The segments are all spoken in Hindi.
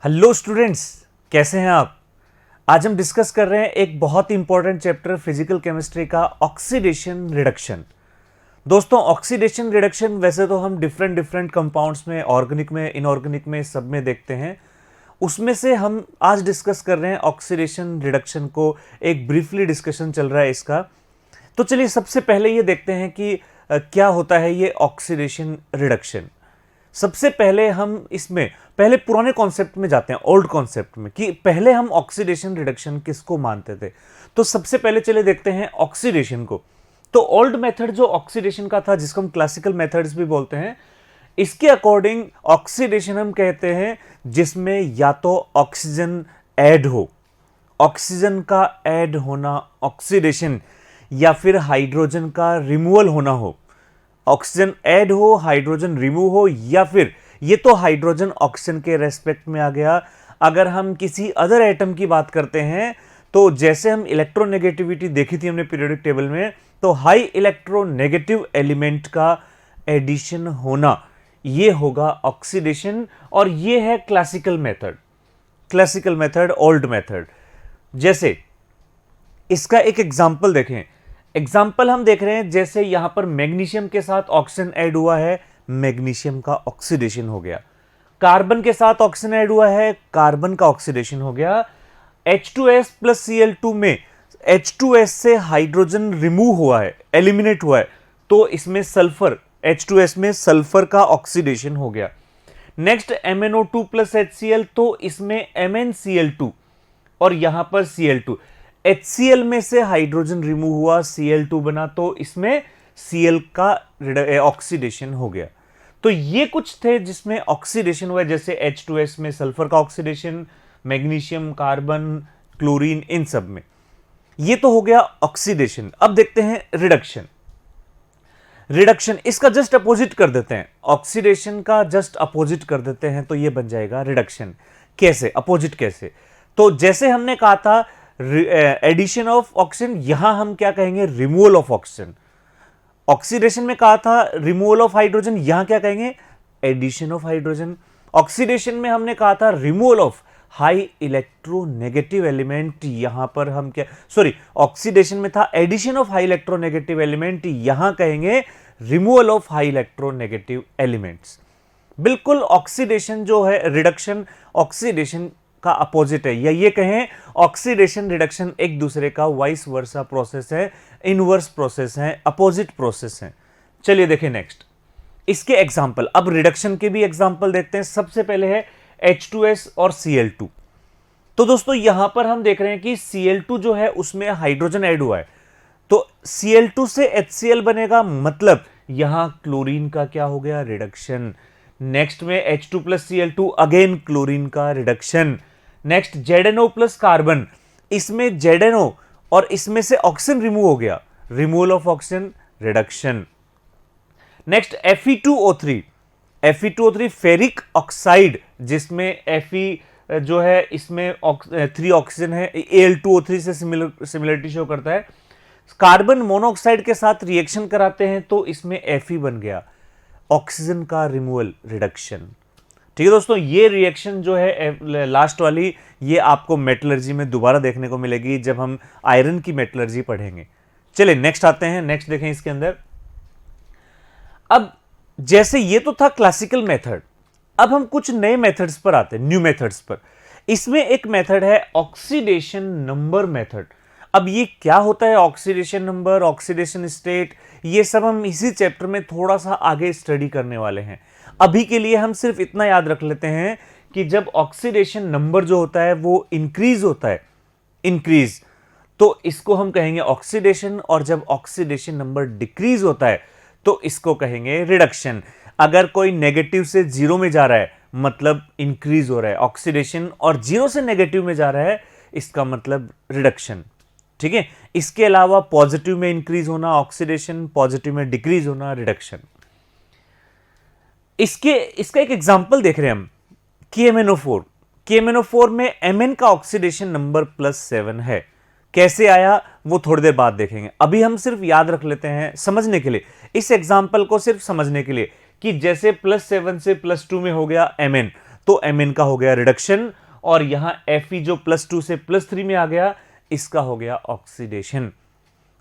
हेलो स्टूडेंट्स, कैसे हैं आप। आज हम डिस्कस कर रहे हैं एक बहुत ही इंपॉर्टेंट चैप्टर फिजिकल केमिस्ट्री का ऑक्सीडेशन रिडक्शन। दोस्तों, ऑक्सीडेशन रिडक्शन वैसे तो हम डिफरेंट डिफरेंट कंपाउंड्स में, ऑर्गेनिक में, इनऑर्गेनिक में, सब में देखते हैं। उसमें से हम आज डिस्कस कर रहे हैं ऑक्सीडेशन रिडक्शन को। एक ब्रीफली डिस्कशन चल रहा है इसका। तो चलिए सबसे पहले ये देखते हैं कि क्या होता है ये ऑक्सीडेशन रिडक्शन। सबसे पहले हम इसमें पहले पुराने कॉन्सेप्ट में जाते हैं, ओल्ड कॉन्सेप्ट में, कि पहले हम ऑक्सीडेशन रिडक्शन किसको मानते थे। तो सबसे पहले चले देखते हैं ऑक्सीडेशन को। तो ओल्ड मेथड जो ऑक्सीडेशन का था, जिसको हम क्लासिकल मेथड्स भी बोलते हैं, इसके अकॉर्डिंग ऑक्सीडेशन हम कहते हैं जिसमें या तो ऑक्सीजन ऐड हो, ऑक्सीजन का ऐड होना ऑक्सीडेशन, या फिर हाइड्रोजन का रिमूवल होना हो। ऑक्सीजन ऐड हो, हाइड्रोजन रिमूव हो, या फिर ये तो हाइड्रोजन ऑक्सीजन के रेस्पेक्ट में आ गया। अगर हम किसी अदर एटम की बात करते हैं तो जैसे हम इलेक्ट्रोनेगेटिविटी देखी थी हमने पीरियोडिक टेबल में, तो हाई इलेक्ट्रोनेगेटिव एलिमेंट का एडिशन होना, ये होगा ऑक्सीडेशन। और ये है classical method, classical method, old method. जैसे इसका एक एग्जाम्पल देखें। एग्जाम्पल हम देख रहे हैं, जैसे यहां पर मैग्नीशियम के साथ ऑक्सीजन ऐड हुआ है, मैग्नीशियम का ऑक्सीडेशन हो गया। कार्बन के साथ ऑक्सीजन ऐड हुआ है, कार्बन का ऑक्सीडेशन हो गया। H2S प्लस Cl2 में H2S से हाइड्रोजन रिमूव हुआ है, एलिमिनेट हुआ है, तो इसमें सल्फर, H2S में सल्फर का ऑक्सीडेशन हो गया। नेक्स्ट MnO2 प्लस HCl, तो इसमें MnCl2 और यहां पर Cl2। HCl में से हाइड्रोजन रिमूव हुआ, Cl2 बना, तो इसमें Cl का ऑक्सीडेशन हो गया। तो ये कुछ थे जिसमें ऑक्सीडेशन हुआ, जैसे H2S में सल्फर का ऑक्सीडेशन, मैग्नीशियम, कार्बन, क्लोरीन, इन सब में। ये तो हो गया ऑक्सीडेशन। अब देखते हैं रिडक्शन। रिडक्शन इसका जस्ट अपोजिट कर देते हैं, ऑक्सीडेशन का जस्ट अपोजिट कर देते हैं, तो ये बन जाएगा रिडक्शन। कैसे अपोजिट, कैसे? तो जैसे हमने कहा था एडिशन ऑफ ऑक्सीजन, यहां हम क्या कहेंगे, रिमूवल ऑफ ऑक्सीजन। ऑक्सीडेशन में कहा था रिमूवल ऑफ हाइड्रोजन, यहां क्या कहेंगे, एडिशन ऑफ हाइड्रोजन। ऑक्सीडेशन में हमने कहा था removal of high electronegative element, यहां पर हम क्या, सॉरी, ऑक्सीडेशन में था addition of high electronegative element, यहां कहेंगे removal of high electronegative elements. बिल्कुल ऑक्सीडेशन जो है, रिडक्शन ऑक्सीडेशन का अपोजिट है, या ये कहें ऑक्सीडेशन रिडक्शन एक दूसरे का वाइस वर्सा प्रोसेस है, इनवर्स प्रोसेस है, अपोजिट प्रोसेस है। चलिए देखें नेक्स्ट इसके एग्जांपल। अब रिडक्शन के भी एग्जांपल देखते हैं। सबसे पहले है H2S और Cl2। तो दोस्तों यहां पर हम देख रहे हैं कि Cl2 जो है उसमें हाइड्रोजन ऐड हुआ है, तो Cl2 से HCl बनेगा, मतलब यहां क्लोरीन का क्या हो गया, रिडक्शन। नेक्स्ट में H2 plus Cl2, again chlorine का reduction. Next ZNO plus carbon, इसमें ZNO और इसमें से ऑक्सीजन रिमूव हो गया, removal of oxygen, reduction. Next Fe2O3, Fe2O3 ferric oxide, जिसमें Fe जो है इसमें 3 ऑक्सीजन है, Al2O3 से सिमिलरिटी शो करता है। कार्बन मोनोऑक्साइड के साथ रिएक्शन कराते हैं तो इसमें Fe बन गया, ऑक्सीजन का रिमूवल, रिडक्शन। ठीक है दोस्तों, ये रिएक्शन जो है लास्ट वाली, ये आपको मेटलर्जी में दोबारा देखने को मिलेगी जब हम आयरन की मेटलर्जी पढ़ेंगे। चलिए नेक्स्ट आते हैं, नेक्स्ट देखें इसके अंदर। अब जैसे ये तो था क्लासिकल मेथड, अब हम कुछ नए मेथड्स पर आते हैं, न्यू मेथड्स पर। इसमें एक मेथड है ऑक्सीडेशन नंबर मेथड। अब ये क्या होता है, ऑक्सीडेशन नंबर, ऑक्सीडेशन स्टेट, ये सब हम इसी चैप्टर में थोड़ा सा आगे स्टडी करने वाले हैं। अभी के लिए हम सिर्फ इतना याद रख लेते हैं कि जब ऑक्सीडेशन नंबर जो होता है वो इंक्रीज होता है, इंक्रीज, तो इसको हम कहेंगे ऑक्सीडेशन, और जब ऑक्सीडेशन नंबर डिक्रीज होता है तो इसको कहेंगे रिडक्शन। अगर कोई नेगेटिव से जीरो में जा रहा है मतलब इंक्रीज हो रहा है ऑक्सीडेशन, और जीरो से नेगेटिव में जा रहा है इसका मतलब रिडक्शन। ठीक है, इसके अलावा पॉजिटिव में इंक्रीज होना ऑक्सीडेशन, पॉजिटिव में डिक्रीज होना रिडक्शन। इसका एक एग्जांपल देख रहे हैं हम, KMnO4। KMnO4 में Mn का ऑक्सीडेशन नंबर +7 है। कैसे आया वो थोड़ी देर बाद देखेंगे, अभी हम सिर्फ याद रख लेते हैं समझने के लिए, इस एग्जांपल को सिर्फ समझने के लिए, कि जैसे +7 से +2 में हो गया Mn, तो Mn का हो गया रिडक्शन, और यहां Fe जो +2 से +3 में आ गया, इसका हो गया ऑक्सीडेशन।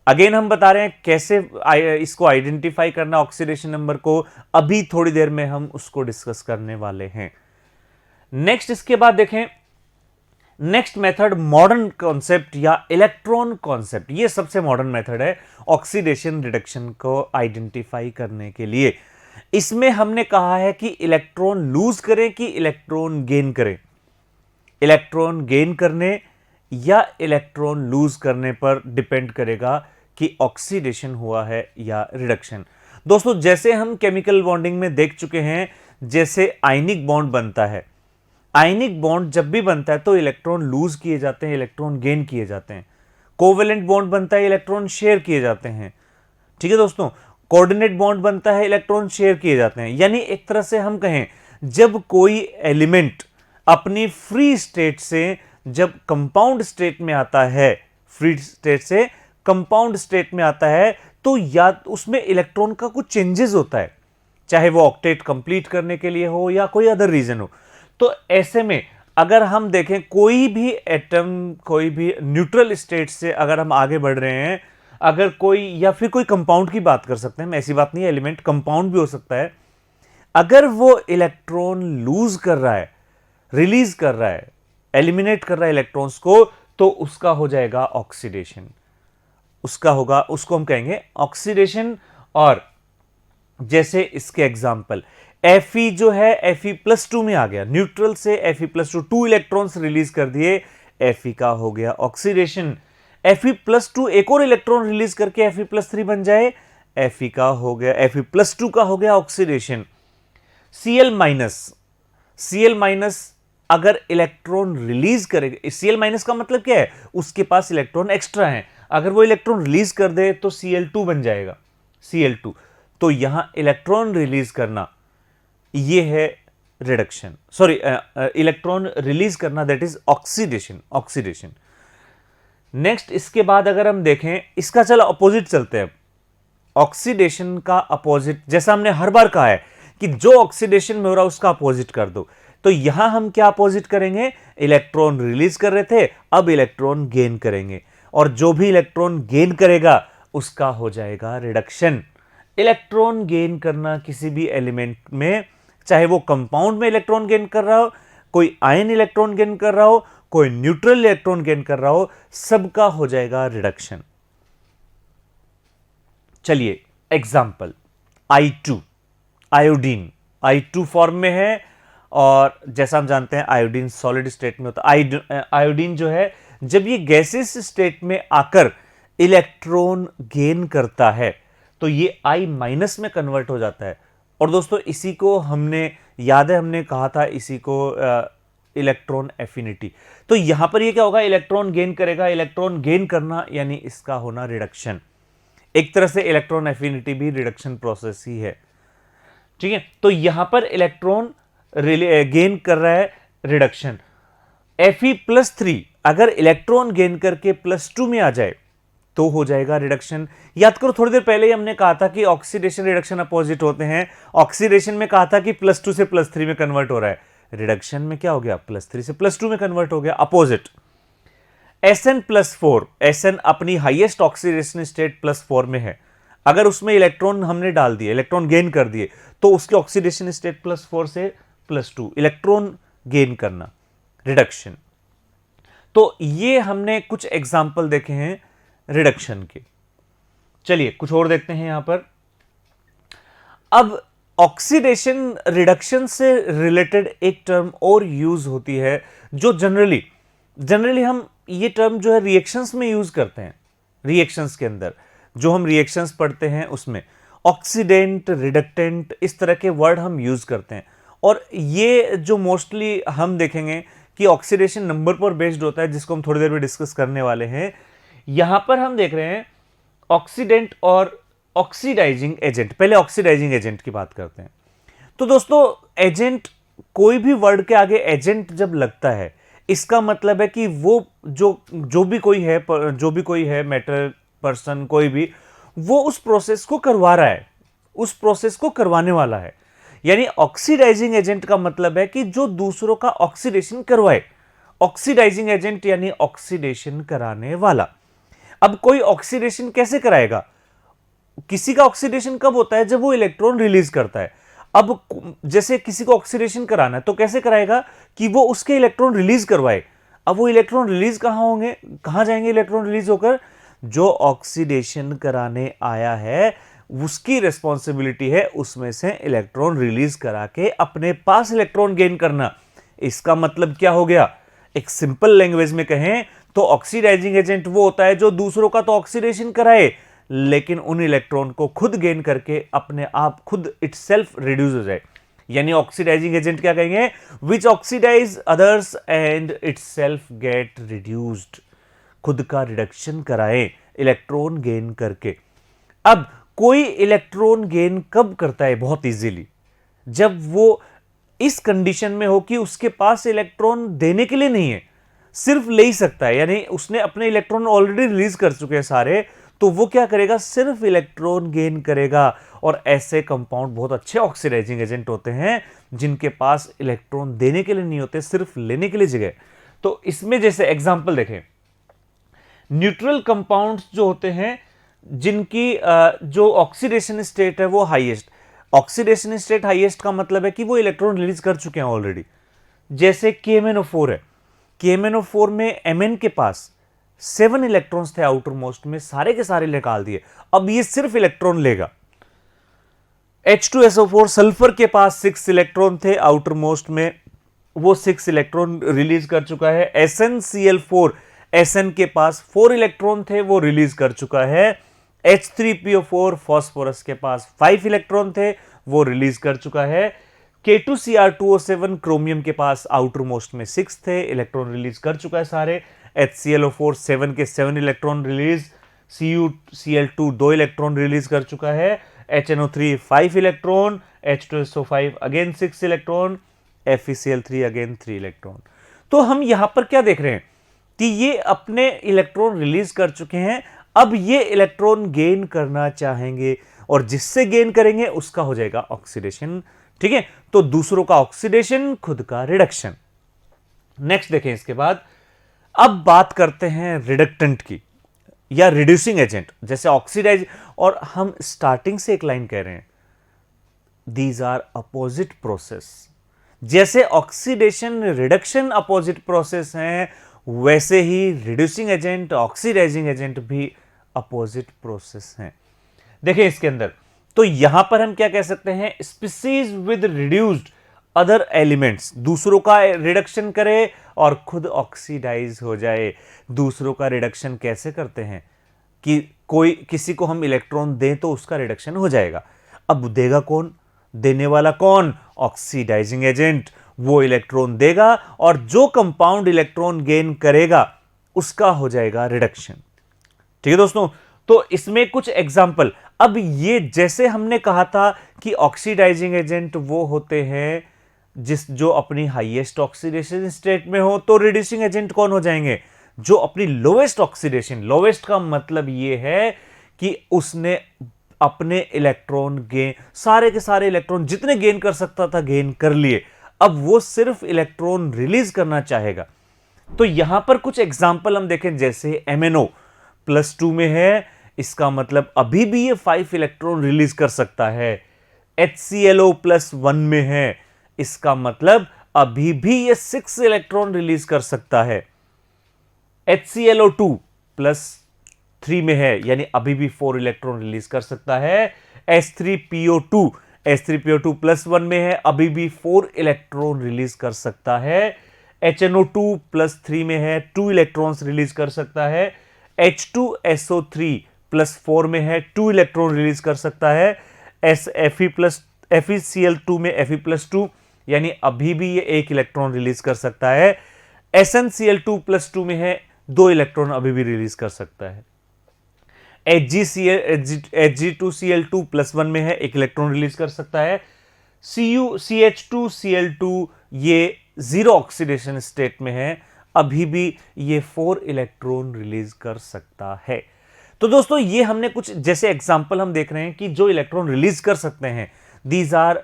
अगेन हम बता रहे हैं कैसे इसको आइडेंटिफाई करना ऑक्सीडेशन नंबर को, अभी थोड़ी देर में हम उसको डिस्कस करने वाले हैं। नेक्स्ट इसके बाद देखें, नेक्स्ट मेथड मॉडर्न कॉन्सेप्ट या इलेक्ट्रॉन कॉन्सेप्ट। ये सबसे मॉडर्न मेथड है ऑक्सीडेशन रिडक्शन को आइडेंटिफाई करने के लिए। इसमें हमने कहा है कि इलेक्ट्रॉन लूज करें कि इलेक्ट्रॉन गेन करें। इलेक्ट्रॉन गेन करने या इलेक्ट्रॉन लूज करने पर डिपेंड करेगा कि ऑक्सीडेशन हुआ है या रिडक्शन। दोस्तों जैसे हम केमिकल बॉन्डिंग में देख चुके हैं, जैसे आयनिक बॉन्ड बनता है, आयनिक बॉन्ड जब भी बनता है तो इलेक्ट्रॉन लूज किए जाते हैं, इलेक्ट्रॉन गेन किए जाते हैं। कोवेलेंट बॉन्ड बनता है, इलेक्ट्रॉन शेयर किए जाते हैं। ठीक है दोस्तों, कोऑर्डिनेट बॉन्ड बनता है, इलेक्ट्रॉन शेयर किए जाते हैं। यानी एक तरह से हम कहें, जब कोई एलिमेंट अपनी फ्री स्टेट से जब कंपाउंड स्टेट में आता है, फ्री स्टेट से कंपाउंड स्टेट में आता है, तो या उसमें इलेक्ट्रॉन का कुछ चेंजेस होता है, चाहे वो ऑक्टेट कंप्लीट करने के लिए हो या कोई अदर रीजन हो। तो ऐसे में अगर हम देखें कोई भी एटम, कोई भी न्यूट्रल स्टेट से अगर हम आगे बढ़ रहे हैं, अगर कोई, या फिर कोई कंपाउंड की बात कर सकते हैं, ऐसी बात नहीं है, एलिमेंट कंपाउंड भी हो सकता है, अगर वो इलेक्ट्रॉन लूज कर रहा है, रिलीज कर रहा है, एलिमिनेट कर रहा है इलेक्ट्रॉन्स को, तो उसका हो जाएगा ऑक्सीडेशन, उसका होगा, उसको हम कहेंगे ऑक्सीडेशन। और जैसे इसके एग्जांपल, Fe जो है Fe+2 में आ गया, न्यूट्रल से Fe+2 2 इलेक्ट्रॉन्स रिलीज कर दिए, Fe का हो गया ऑक्सीडेशन। Fe+2 एक और इलेक्ट्रॉन रिलीज करके Fe+3 बन जाए, Fe का हो गया, Fe+2 का हो गया ऑक्सीडेशन। Cl- अगर इलेक्ट्रॉन रिलीज करेगा, Cl- का मतलब क्या है, उसके पास इलेक्ट्रॉन एक्स्ट्रा है, अगर वो इलेक्ट्रॉन रिलीज कर दे तो Cl2 बन जाएगा, Cl2। तो यहां इलेक्ट्रॉन रिलीज करना ये है रिडक्शन, सॉरी इलेक्ट्रॉन रिलीज करना, that is oxidation, oxidation. Next इसके बाद अगर हम देखें, इसका चलो अपोजिट चलते हैं। ऑक्सीडेशन का अपोजिट, जैसा हमने हर बार कहा है कि जो ऑक्सीडेशन में हो रहा है उसका अपोजिट कर दो, तो यहां हम क्या अपोजिट करेंगे, इलेक्ट्रॉन रिलीज कर रहे थे, अब इलेक्ट्रॉन गेन करेंगे, और जो भी इलेक्ट्रॉन गेन करेगा उसका हो जाएगा रिडक्शन। इलेक्ट्रॉन गेन करना किसी भी एलिमेंट में, चाहे वो कंपाउंड में इलेक्ट्रॉन गेन कर रहा हो, कोई आयन इलेक्ट्रॉन गेन कर रहा हो, कोई न्यूट्रल इलेक्ट्रॉन गेन कर रहा हो, सबका हो जाएगा रिडक्शन। चलिए example, I2 iodine, I2 form में है, और जैसा हम जानते हैं आयोडीन सॉलिड स्टेट में होता है। आयोडीन जो है, जब ये गैसेस स्टेट में आकर इलेक्ट्रॉन गेन करता है तो ये I- में कन्वर्ट हो जाता है। और दोस्तों इसी को हमने, याद है हमने कहा था इसी को इलेक्ट्रॉन एफिनिटी। तो यहां पर ये क्या होगा, इलेक्ट्रॉन गेन करेगा, इलेक्ट्रॉन गेन करना यानी इसका होना रिडक्शन। एक तरह से इलेक्ट्रॉन एफिनिटी भी रिडक्शन प्रोसेस ही है। ठीक है, तो यहां पर इलेक्ट्रॉन गेन कर रहा है, रिडक्शन। Fe+3 अगर इलेक्ट्रॉन गेन करके +2 में आ जाए तो हो जाएगा रिडक्शन। याद करो थोड़ी देर पहले ही हमने कहा था कि ऑक्सीडेशन रिडक्शन अपोजिट होते हैं। ऑक्सीडेशन में कहा था कि +2 से +3 में कन्वर्ट हो रहा है, रिडक्शन में क्या हो गया, +3 से +2 में कन्वर्ट हो गया, अपोजिट। Sn+4, Sn अपनी हाईएस्ट ऑक्सीडेशन स्टेट +4 में है, अगर उसमें इलेक्ट्रॉन हमने डाल दिए, इलेक्ट्रॉन गेन कर दिए, तो उसकी ऑक्सीडेशन स्टेट +4 से +2, इलेक्ट्रॉन गेन करना, रिडक्शन। तो ये हमने कुछ एग्जाम्पल देखे हैं रिडक्शन के। चलिए कुछ और देखते हैं यहां पर। अब ऑक्सीडेशन रिडक्शन से रिलेटेड एक टर्म और यूज होती है, जो जनरली हम ये टर्म जो है रिएक्शंस में यूज करते हैं। रिएक्शंस के अंदर जो हम रिएक्शंस पढ़ते हैं उसमें ऑक्सीडेंट, रिडक्टेंट, इस तरह के वर्ड हम यूज करते हैं। और ये जो मोस्टली हम देखेंगे कि ऑक्सीडेशन नंबर पर बेस्ड होता है, जिसको हम थोड़ी देर में डिस्कस करने वाले हैं। यहां पर हम देख रहे हैं ऑक्सीडेंट और ऑक्सीडाइजिंग एजेंट। पहले ऑक्सीडाइजिंग एजेंट की बात करते हैं। तो दोस्तों एजेंट, कोई भी वर्ड के आगे एजेंट जब लगता है, इसका मतलब है कि वो जो भी कोई है मैटर, पर्सन, कोई भी, वो उस प्रोसेस को करवा रहा है, उस प्रोसेस को करवाने वाला है। यानी ऑक्सीडाइजिंग एजेंट का मतलब है कि जो दूसरों का ऑक्सीडेशन करवाए। ऑक्सीडाइजिंग एजेंट यानी ऑक्सीडेशन कराने वाला। अब कोई ऑक्सीडेशन कैसे कराएगा? किसी का ऑक्सीडेशन कब होता है? जब वो इलेक्ट्रॉन रिलीज करता है। अब जैसे किसी को ऑक्सीडेशन कराना है तो कैसे कराएगा? कि वो उसके इलेक्ट्रॉन रिलीज करवाए। अब वो इलेक्ट्रॉन रिलीज कहां होंगे, कहां जाएंगे इलेक्ट्रॉन रिलीज होकर? जो ऑक्सीडेशन कराने आया है उसकी रिस्पॉन्सिबिलिटी है उसमें से इलेक्ट्रॉन रिलीज करा के अपने पास इलेक्ट्रॉन गेन करना। इसका मतलब क्या हो गया? एक सिंपल लैंग्वेज में कहें तो ऑक्सीडाइजिंग एजेंट वो होता है जो दूसरों का तो ऑक्सीडेशन कराए लेकिन उन इलेक्ट्रॉन को खुद गेन करके अपने आप खुद इटसेल्फ रिड्यूस हो जाए। यानी ऑक्सीडाइजिंग एजेंट क्या कहेंगे? Which oxidise others and itself get reduced. खुद का रिडक्शन कराए इलेक्ट्रॉन गेन करके। अब कोई इलेक्ट्रॉन गेन कब करता है? बहुत इजीली, जब वो इस कंडीशन में हो कि उसके पास इलेक्ट्रॉन देने के लिए नहीं है, सिर्फ ले ही सकता है। यानी उसने अपने इलेक्ट्रॉन ऑलरेडी रिलीज कर चुके हैं सारे, तो वो क्या करेगा? सिर्फ इलेक्ट्रॉन गेन करेगा। और ऐसे कंपाउंड बहुत अच्छे ऑक्सीडाइजिंग एजेंट होते हैं जिनके पास इलेक्ट्रॉन देने के लिए नहीं होते, सिर्फ लेने के लिए जगह। तो इसमें जैसे एग्जांपल देखें, न्यूट्रल कंपाउंड्स जो होते हैं जिनकी जो ऑक्सीडेशन स्टेट है वो हाईएस्ट। ऑक्सीडेशन स्टेट हाईएस्ट का मतलब है कि वो इलेक्ट्रॉन रिलीज कर चुके हैं ऑलरेडी। जैसे KMnO4 है, KMnO4 में Mn के पास 7 इलेक्ट्रॉन्स थे आउटर मोस्ट में, सारे के सारे निकाल दिए। अब ये सिर्फ इलेक्ट्रॉन लेगा। H2SO4 सल्फर के पास 6 इलेक्ट्रॉन थे आउटर मोस्ट में, वो 6 इलेक्ट्रॉन रिलीज कर चुका है। SnCl4 Sn के पास 4 इलेक्ट्रॉन थे, वो रिलीज कर चुका है। H3PO4 फॉस्फोरस के पास 5 इलेक्ट्रॉन थे, वो रिलीज कर चुका है। K2Cr2O7 क्रोमियम के पास आउटर मोस्ट में 6 थे, इलेक्ट्रॉन रिलीज कर चुका है सारे। HClO4 7 के 7 electron release. CuCl2 2 electron release कर चुका है। HNO3 5 electron. H2SO5 again 6 electron. FeCl3 again 3 electron. तो हम यहां पर क्या देख रहे हैं कि ये अपने इलेक्ट्रॉन रिलीज कर चुके हैं, अब ये इलेक्ट्रॉन गेन करना चाहेंगे और जिससे गेन करेंगे उसका हो जाएगा ऑक्सीडेशन। ठीक है, तो दूसरों का ऑक्सीडेशन, खुद का रिडक्शन। नेक्स्ट देखें इसके बाद, अब बात करते हैं रिडक्टेंट की या रिड्यूसिंग एजेंट। जैसे ऑक्सीडाइज, और हम स्टार्टिंग से एक लाइन कह रहे हैं, दीज आर अपोजिट प्रोसेस। जैसे ऑक्सीडेशन रिडक्शन अपोजिट प्रोसेस हैं, वैसे ही रिड्यूसिंग एजेंट ऑक्सीडाइजिंग एजेंट भी अपोजिट प्रोसेस हैं। देखिए इसके अंदर, तो यहां पर हम क्या कह सकते हैं? Species with reduced other elements, दूसरों का रिडक्शन करे और खुद ऑक्सीडाइज हो जाए। दूसरों का रिडक्शन कैसे करते हैं? कि कोई किसी को हम इलेक्ट्रॉन दें तो उसका रिडक्शन हो जाएगा। अब देगा कौन? देने वाला कौन? Oxidising agent. वो इलेक्ट्रॉन देगा और जो कंपाउंड इलेक्ट्रॉन गेन करेगा उसका हो जाएगा रिडक्शन। ठीक है दोस्तों, तो इसमें कुछ एग्जाम्पल। अब ये जैसे हमने कहा था कि ऑक्सीडाइजिंग एजेंट वो होते हैं जो अपनी हाईएस्ट ऑक्सीडेशन स्टेट में हो, तो रिड्यूसिंग एजेंट कौन हो जाएंगे? जो अपनी लोवेस्ट ऑक्सीडेशन, लोवेस्ट का मतलब ये है कि उसने अपने इलेक्ट्रॉन गेन, सारे के सारे इलेक्ट्रॉन जितने गेन कर सकता था गेन कर लिए, अब वो सिर्फ इलेक्ट्रॉन रिलीज करना चाहेगा। तो यहां पर कुछ एग्जाम्पल हम देखें, जैसे MnO +2 में है, इसका मतलब अभी भी ये 5 इलेक्ट्रॉन रिलीज कर सकता है। HClO +1 में है, इसका मतलब अभी भी ये 6 इलेक्ट्रॉन रिलीज कर सकता है। HClO2 +3 में है, यानी अभी भी 4 इलेक्ट्रॉन रिलीज कर सकता है। H3PO2 +1 में है, अभी भी 4 इलेक्ट्रॉन रिलीज कर सकता है। HNO2 +3 में है, 2 इलेक्ट्रॉन्स रिलीज कर सकता है। H2SO3 +4 में है, 2 इलेक्ट्रॉन रिलीज कर सकता है। FeCl2 में Fe+2, यानी अभी भी ये 1 इलेक्ट्रॉन रिलीज कर सकता है। SnCl2 +2 में है, 2 इलेक्ट्रॉन अभी भी रिलीज कर सकता है। Hg2Cl2 +1 में है, 1 इलेक्ट्रॉन रिलीज कर सकता है। CH2Cl2 ये 0 ऑक्सीडेशन स्टेट में है, अभी भी ये 4 इलेक्ट्रॉन रिलीज कर सकता है। तो दोस्तों ये हमने कुछ जैसे एग्जांपल हम देख रहे हैं कि जो इलेक्ट्रॉन रिलीज कर सकते हैं, दीज आर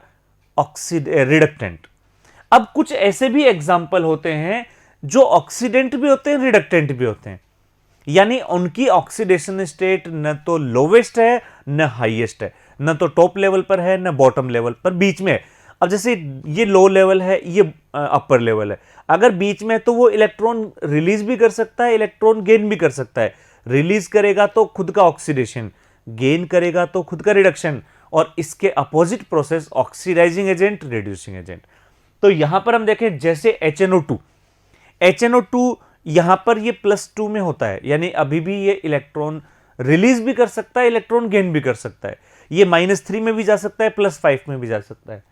रिडक्टेंट। अब कुछ ऐसे भी एग्जाम्पल होते हैं जो ऑक्सीडेंट भी होते हैं, रिडक्टेंट भी होते हैं, यानी उनकी ऑक्सीडेशन स्टेट न तो लोवेस्ट है न हाईएस्ट है, न तो टॉप लेवल पर है न बॉटम लेवल पर, बीच में है। अब जैसे ये लो लेवल है, ये अपर लेवल है, अगर बीच में है तो वो इलेक्ट्रॉन रिलीज भी कर सकता है, इलेक्ट्रॉन गेन भी कर सकता है। रिलीज करेगा तो खुद का ऑक्सीडेशन, गेन करेगा तो खुद का रिडक्शन, और इसके opposite process oxidising agent, reducing agent. तो यहां पर हम देखें जैसे HNO2 यहां पर ये +2 में होता है, यानी अभी भी ये इलेक्ट्रॉन रिलीज भी कर सकता है, इलेक्ट्रॉन गेन भी कर सकता है। ये -3 में भी जा सकता है, +5 में भी जा सकता है।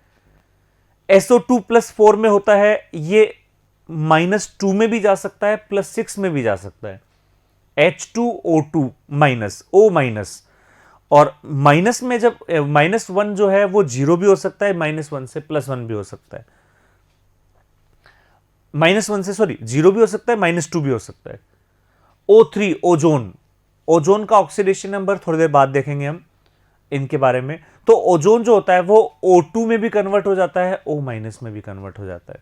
SO2 +4 में होता है, ये -2 में भी जा सकता है, +6 में भी जा सकता है। H2O2 O-, और माइनस में जब -1 जो है वो 0 भी हो सकता है, -1 से +1 भी हो सकता है, -1 से 0 भी हो सकता है, -2 भी हो सकता है। O3 ओजोन का ऑक्सीडेशन नंबर थोड़ी देर बाद देखेंगे हम इनके बारे में। तो ओजोन जो होता है वो O2 में भी कन्वर्ट हो जाता है, O- में भी कन्वर्ट हो जाता है।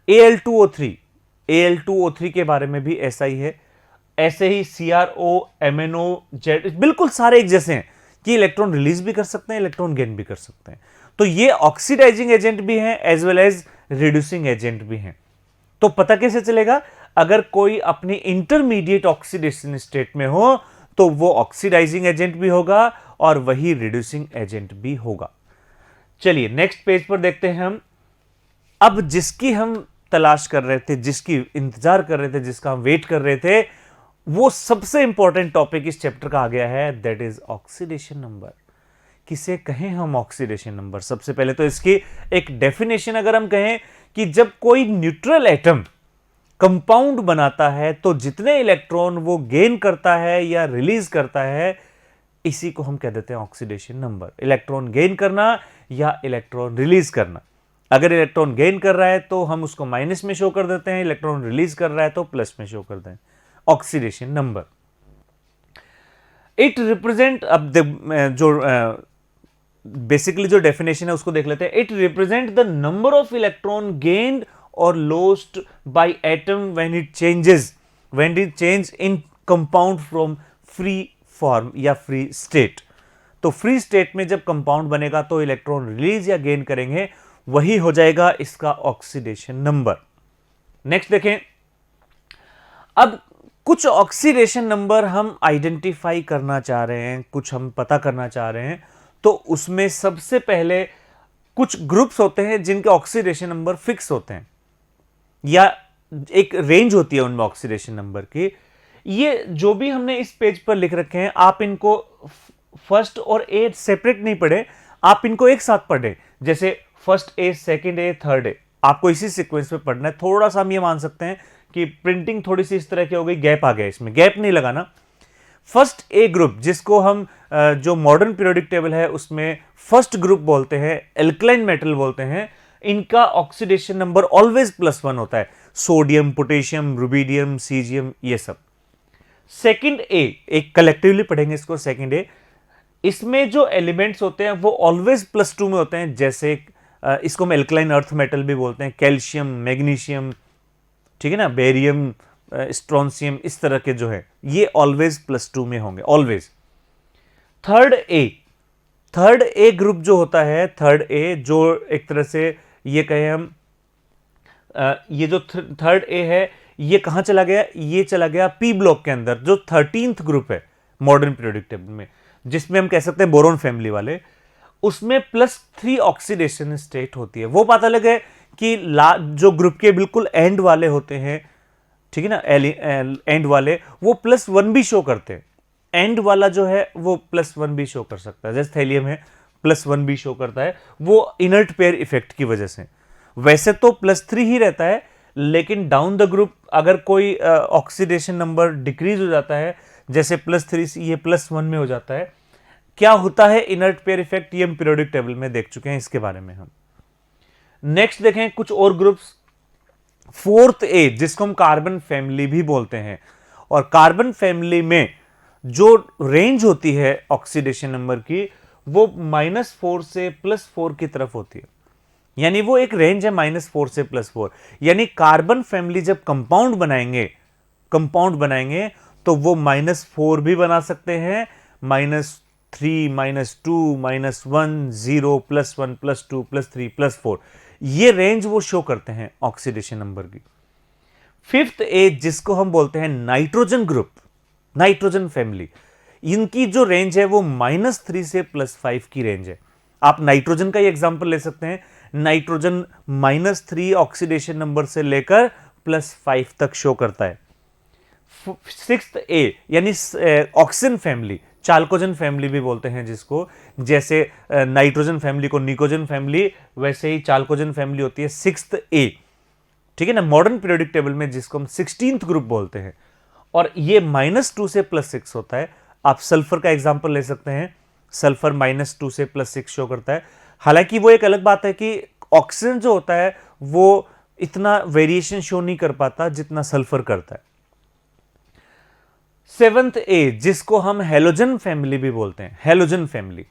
Al2O3 के बारे में भी ऐसा ही है। ऐसे ही CrO, MnO, Z, बिल्कुल सारे एक जैसे हैं कि इलेक्ट्रॉन रिलीज भी कर सकते हैं, इलेक्ट्रॉन गेन भी कर सकते हैं। तो ये ऑक्सीडाइजिंग एजेंट भी हैं as well as reducing agent भी हैं। तो पता कैसे चलेगा? अगर कोई अपनी इंटरमीडिएट ऑक्सीडेशन स्टेट में हो तो वो ऑक्सीडाइजिंग एजेंट भी होगा और वही रिड्यूसिंग एजेंट भी होगा। चलिए नेक्स्ट पेज पर देखते हैं हम। अब जिसकी हम तलाश कर रहे थे, जिसकी इंतजार कर रहे थे, जिसका हम वेट कर रहे थे, वो सबसे इंपॉर्टेंट टॉपिक इस चैप्टर का आ गया है, दैट इज ऑक्सीडेशन नंबर। किसे कहें हम ऑक्सीडेशन नंबर? सबसे पहले तो इसकी एक डेफिनेशन अगर हम कहें कि जब कोई न्यूट्रल एटम कंपाउंड बनाता है तो जितने इलेक्ट्रॉन वो गेन करता है या रिलीज करता है, इसी को हम कह देते हैं ऑक्सीडेशन नंबर। इलेक्ट्रॉन गेन करना या इलेक्ट्रॉन रिलीज करना। अगर इलेक्ट्रॉन गेन कर रहा है तो हम उसको माइनस में शो कर देते हैं, इलेक्ट्रॉन रिलीज कर रहा है तो प्लस में शो करते हैं। ऑक्सीडेशन नंबर इट रिप्रेजेंट, अब जो बेसिकली जो डेफिनेशन है उसको देख लेते हैं। It represent the number of electron gained और lost by atom when it change in compound from free form या फ्री स्टेट। तो फ्री स्टेट में जब कंपाउंड बनेगा तो इलेक्ट्रॉन रिलीज या गेन करेंगे, वही हो जाएगा इसका ऑक्सीडेशन नंबर। नेक्स्ट देखें। अब कुछ ऑक्सीडेशन नंबर हम आइडेंटिफाई करना चाह रहे हैं, कुछ हम पता करना चाह रहे हैं, तो उसमें सबसे पहले कुछ ग्रुप्स होते हैं जिनके ऑक्सीडेशन नंबर फिक्स होते हैं या एक रेंज होती है उनमें ऑक्सीडेशन नंबर की। ये जो भी हमने इस पेज पर लिख रखे हैं, आप इनको फर्स्ट और ए सेपरेट नहीं पढ़े, आप इनको एक साथ पढ़े। जैसे first A, second A, third A, आपको इसी सीक्वेंस में पढ़ना है। थोड़ा सा हम ये मान सकते हैं कि प्रिंटिंग थोड़ी सी इस तरह की हो गई, गैप आ गया, इसमें गैप नहीं लगाना। फर्स्ट ए ग्रुप, जिसको हम जो मॉडर्न पीरियोडिक टेबल है उसमें फर्स्ट ग्रुप बोलते हैं, एल्कलाइन मेटल बोलते हैं, इनका ऑक्सीडेशन नंबर ऑलवेज +1 होता है। सोडियम, पोटेशियम, रुबिडियम, सीजियम, ये सब। सेकंड ए, एक कलेक्टिवली पढ़ेंगे इसको, सेकंड ए, इसमें जो एलिमेंट्स होते हैं वो ऑलवेज +2 में होते हैं। जैसे इसको हम एल्कलाइन अर्थ मेटल भी बोलते हैं, कैल्शियम, मैग्नीशियम, ठीक है ना, बेरियम, स्ट्रोंसियम, इस तरह के जो है ये ऑलवेज +2 में होंगे, ऑलवेज। थर्ड ए ग्रुप जो होता है, थर्ड ए, जो एक तरह से ये कहें हम, ये जो थर्ड ए है ये कहां चला गया? ये चला गया पी ब्लॉक के अंदर, जो 13th ग्रुप है मॉडर्न पीरियोडिक टेबल में, जिसमें हम कह सकते हैं बोरोन फैमिली वाले। उसमें +3 ऑक्सीडेशन स्टेट होती है। वो पता लगे कि जो ग्रुप के बिल्कुल एंड वाले होते हैं, ठीक है ना, एंड वाले, वो +1 भी शो करते हैं। एंड वाला जो है वो +1 भी शो कर सकता है, जैसे थैलियम है +1 भी शो करता है, वो इनर्ट पेयर इफेक्ट की वजह से। वैसे तो +3 ही रहता है, लेकिन डाउन द ग्रुप अगर कोई ऑक्सीडेशन नंबर डिक्रीज हो जाता है, जैसे +3 से ये +1 में हो जाता है, क्या होता है इनर्ट पेयर इफेक्ट, ये हम पीरियोडिक टेबल में देख चुके हैं, इसके बारे में हम नेक्स्ट देखें कुछ और ग्रुप्स। फोर्थ ए, जिसको हम कार्बन फैमिली भी बोलते हैं, और कार्बन फैमिली में जो रेंज होती है ऑक्सीडेशन नंबर की, वो -4 से +4 की तरफ होती है, यानी वो एक रेंज है -4 से +4। यानी कार्बन फैमिली जब कंपाउंड बनाएंगे तो वो -4 भी बना सकते हैं, -3, -2, -1, 0, +1, +2, +3, +4, ये रेंज वो शो करते हैं ऑक्सीडेशन नंबर की। फिफ्थ एज जिसको हम बोलते हैं नाइट्रोजन ग्रुप, नाइट्रोजन फैमिली, इनकी जो रेंज है वो -3 से +5 की रेंज है। आप नाइट्रोजन का ही एग्जांपल ले सकते हैं, नाइट्रोजन -3 ऑक्सीडेशन नंबर से लेकर +5 तक शो करता है। सिक्स्थ ए यानी ऑक्सीजन फैमिली, चाल्कोजन फैमिली भी बोलते हैं जिसको, जैसे नाइट्रोजन फैमिली को निकोजन फैमिली, वैसे ही चाल्कोजन फैमिली होती है सिक्स्थ ए, ठीक है ना, मॉडर्न पीरियोडिक टेबल में जिसको हम 16th ग्रुप बोलते हैं, और ये -2 से +6 होता है। आप सल्फर का एग्जांपल ले सकते हैं, सल्फर -2 से +6 शो करता है। हालांकि वो एक अलग बात है कि ऑक्सीजन जो होता है वो इतना वेरिएशन शो नहीं कर पाता जितना सल्फर करता है। सेवंथ ए जिसको हम हेलोजन फैमिली भी बोलते हैं, हेलोजन फैमिली,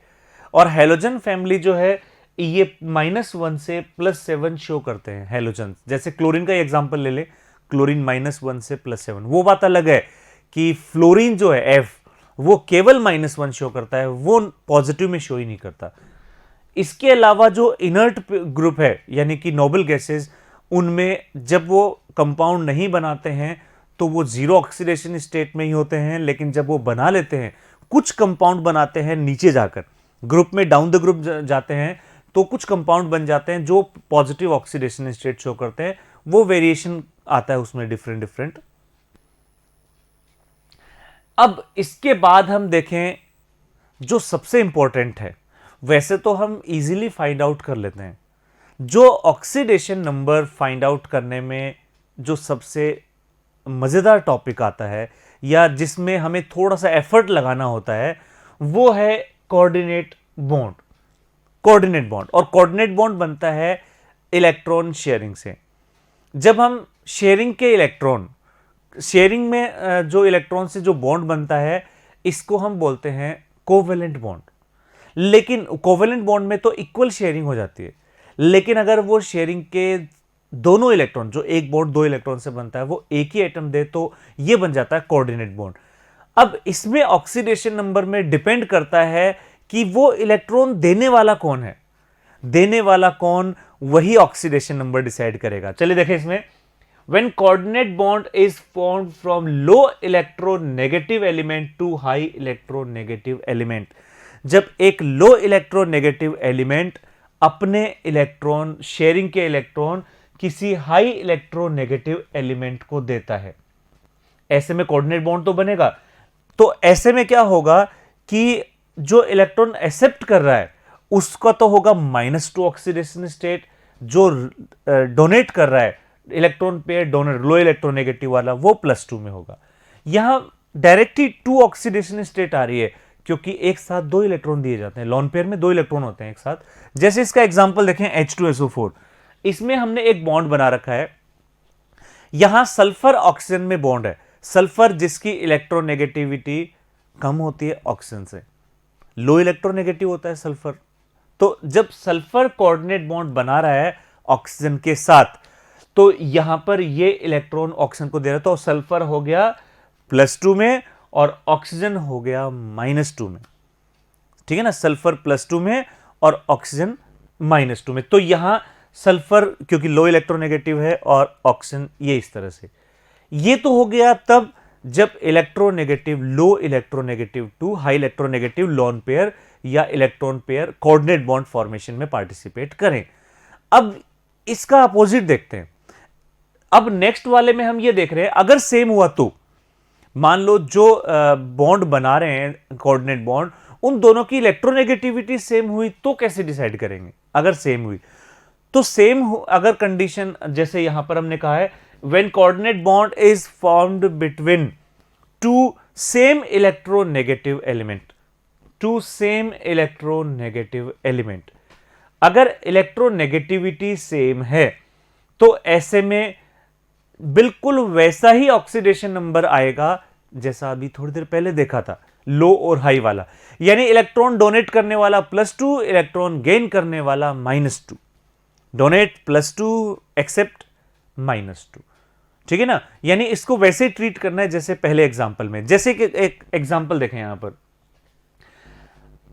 और हेलोजन फैमिली जो है ये -1 से +7 शो करते हैं हेलोजन। जैसे क्लोरीन का एग्जांपल ले ले, क्लोरीन -1 से +7। वो बात अलग है कि फ्लोरीन जो है F वो केवल -1 शो करता है, वो पॉजिटिव में शो ही नहीं करता। इसके अलावा जो इनर्ट ग्रुप है यानी कि नोबल गैसेस, उनमें जब वो कंपाउंड नहीं बनाते हैं तो वो जीरो ऑक्सीडेशन स्टेट में ही होते हैं, लेकिन जब वो बना लेते हैं, कुछ कंपाउंड बनाते हैं नीचे जाकर, ग्रुप में डाउन द ग्रुप जाते हैं तो कुछ कंपाउंड बन जाते हैं जो पॉजिटिव ऑक्सीडेशन स्टेट शो करते हैं। वो वेरिएशन आता है उसमें डिफरेंट। अब इसके बाद हम देखें जो सबसे इंपॉर्टेंट है, वैसे तो हम इजीली फाइंड आउट कर लेते हैं, जो ऑक्सीडेशन नंबर फाइंड आउट करने में जो सबसे मजेदार टॉपिक आता है या जिसमें हमें थोड़ा सा एफर्ट लगाना होता है, वो है कोऑर्डिनेट बॉन्ड। कोऑर्डिनेट बॉन्ड, और कोऑर्डिनेट बॉन्ड बनता है इलेक्ट्रॉन शेयरिंग से। जब हम शेयरिंग में जो इलेक्ट्रॉन से जो बॉन्ड बनता है, इसको हम बोलते हैं कोवेलेंट बॉन्ड। लेकिन कोवेलेंट बॉन्ड में तो इक्वल शेयरिंग हो जाती है, लेकिन अगर वो शेयरिंग के दोनों इलेक्ट्रॉन, जो एक बॉन्ड 2 इलेक्ट्रॉन से बनता है, वो एक ही एटम दे तो ये बन जाता है कोऑर्डिनेट बॉन्ड। अब इसमें ऑक्सीडेशन नंबर में डिपेंड करता है कि वो इलेक्ट्रॉन देने वाला कौन है। देने वाला कौन, वही ऑक्सीडेशन नंबर डिसाइड करेगा। चलिए देखें इसमें, when coordinate bond is formed from low electronegative element to high electronegative element, जब एक लो इलेक्ट्रोनेगेटिव एलिमेंट अपने इलेक्ट्रॉन, शेयरिंग के इलेक्ट्रॉन किसी हाई इलेक्ट्रोनेगेटिव एलिमेंट को देता है, ऐसे में कोऑर्डिनेट बॉन्ड तो बनेगा। तो ऐसे में क्या होगा कि जो इलेक्ट्रॉन एक्सेप्ट कर रहा है उसका तो होगा -2 ऑक्सीडेशन स्टेट, जो डोनेट कर रहा है इलेक्ट्रॉन पेयर डोनर लो इलेक्ट्रोनेगेटिव वाला, वो +2 में होगा। यहां डायरेक्ट ही 2 ऑक्सीडेशन स्टेट आ रही है क्योंकि एक साथ 2 इलेक्ट्रॉन दिए जाते हैं, लोन पेयर में 2 इलेक्ट्रॉन होते हैं एक साथ। जैसे इसका एग्जांपल देखें H2SO4, इसमें हमने एक बॉन्ड बना रखा है, यहां सल्फर ऑक्सीजन में बॉन्ड है, सल्फर जिसकी इलेक्ट्रोनेगेटिविटी कम होती है ऑक्सीजन से, लो इलेक्ट्रोनेगेटिव होता है सल्फर। तो जब सल्फर कोऑर्डिनेट बॉन्ड बना रहा है ऑक्सीजन के साथ, तो यहां पर ये इलेक्ट्रॉन ऑक्सीजन को दे रहा है, तो सल्फर हो गया +2 में और ऑक्सीजन हो गया -2 में, ठीक है ना, सल्फर +2 में और ऑक्सीजन -2 में। तो यहां सल्फर क्योंकि लो इलेक्ट्रोनेगेटिव है और ऑक्सीजन ये इस तरह से, ये तो हो गया तब जब electronegative low electronegative to high electronegative lone pair या electron pair coordinate bond formation में पार्टिसिपेट करें। अब इसका अपोजिट देखते हैं। अब नेक्स्ट वाले में हम ये देख रहे हैं, अगर सेम हुआ तो मान लो जो बॉन्ड बना रहे हैं कोऑर्डिनेट बॉन्ड, उन दोनों की इलेक्ट्रोनेगेटिविटी सेम हुई तो कैसे डिसाइड करेंगे। अगर सेम हुई तो अगर कंडीशन जैसे यहां पर हमने कहा है, when coordinate bond is formed between two same electronegative element, अगर इलेक्ट्रोनेगेटिविटी सेम है तो ऐसे में बिल्कुल वैसा ही ऑक्सीडेशन नंबर आएगा जैसा अभी थोड़ी देर पहले देखा था, लो और हाई वाला, यानी इलेक्ट्रॉन डोनेट करने वाला +2, इलेक्ट्रॉन गेन करने वाला -2। Donate +2, accept -2। ठीक है ना, यानी इसको वैसे ट्रीट करना है जैसे पहले एग्जांपल में। जैसे कि एक एग्जांपल देखें यहां पर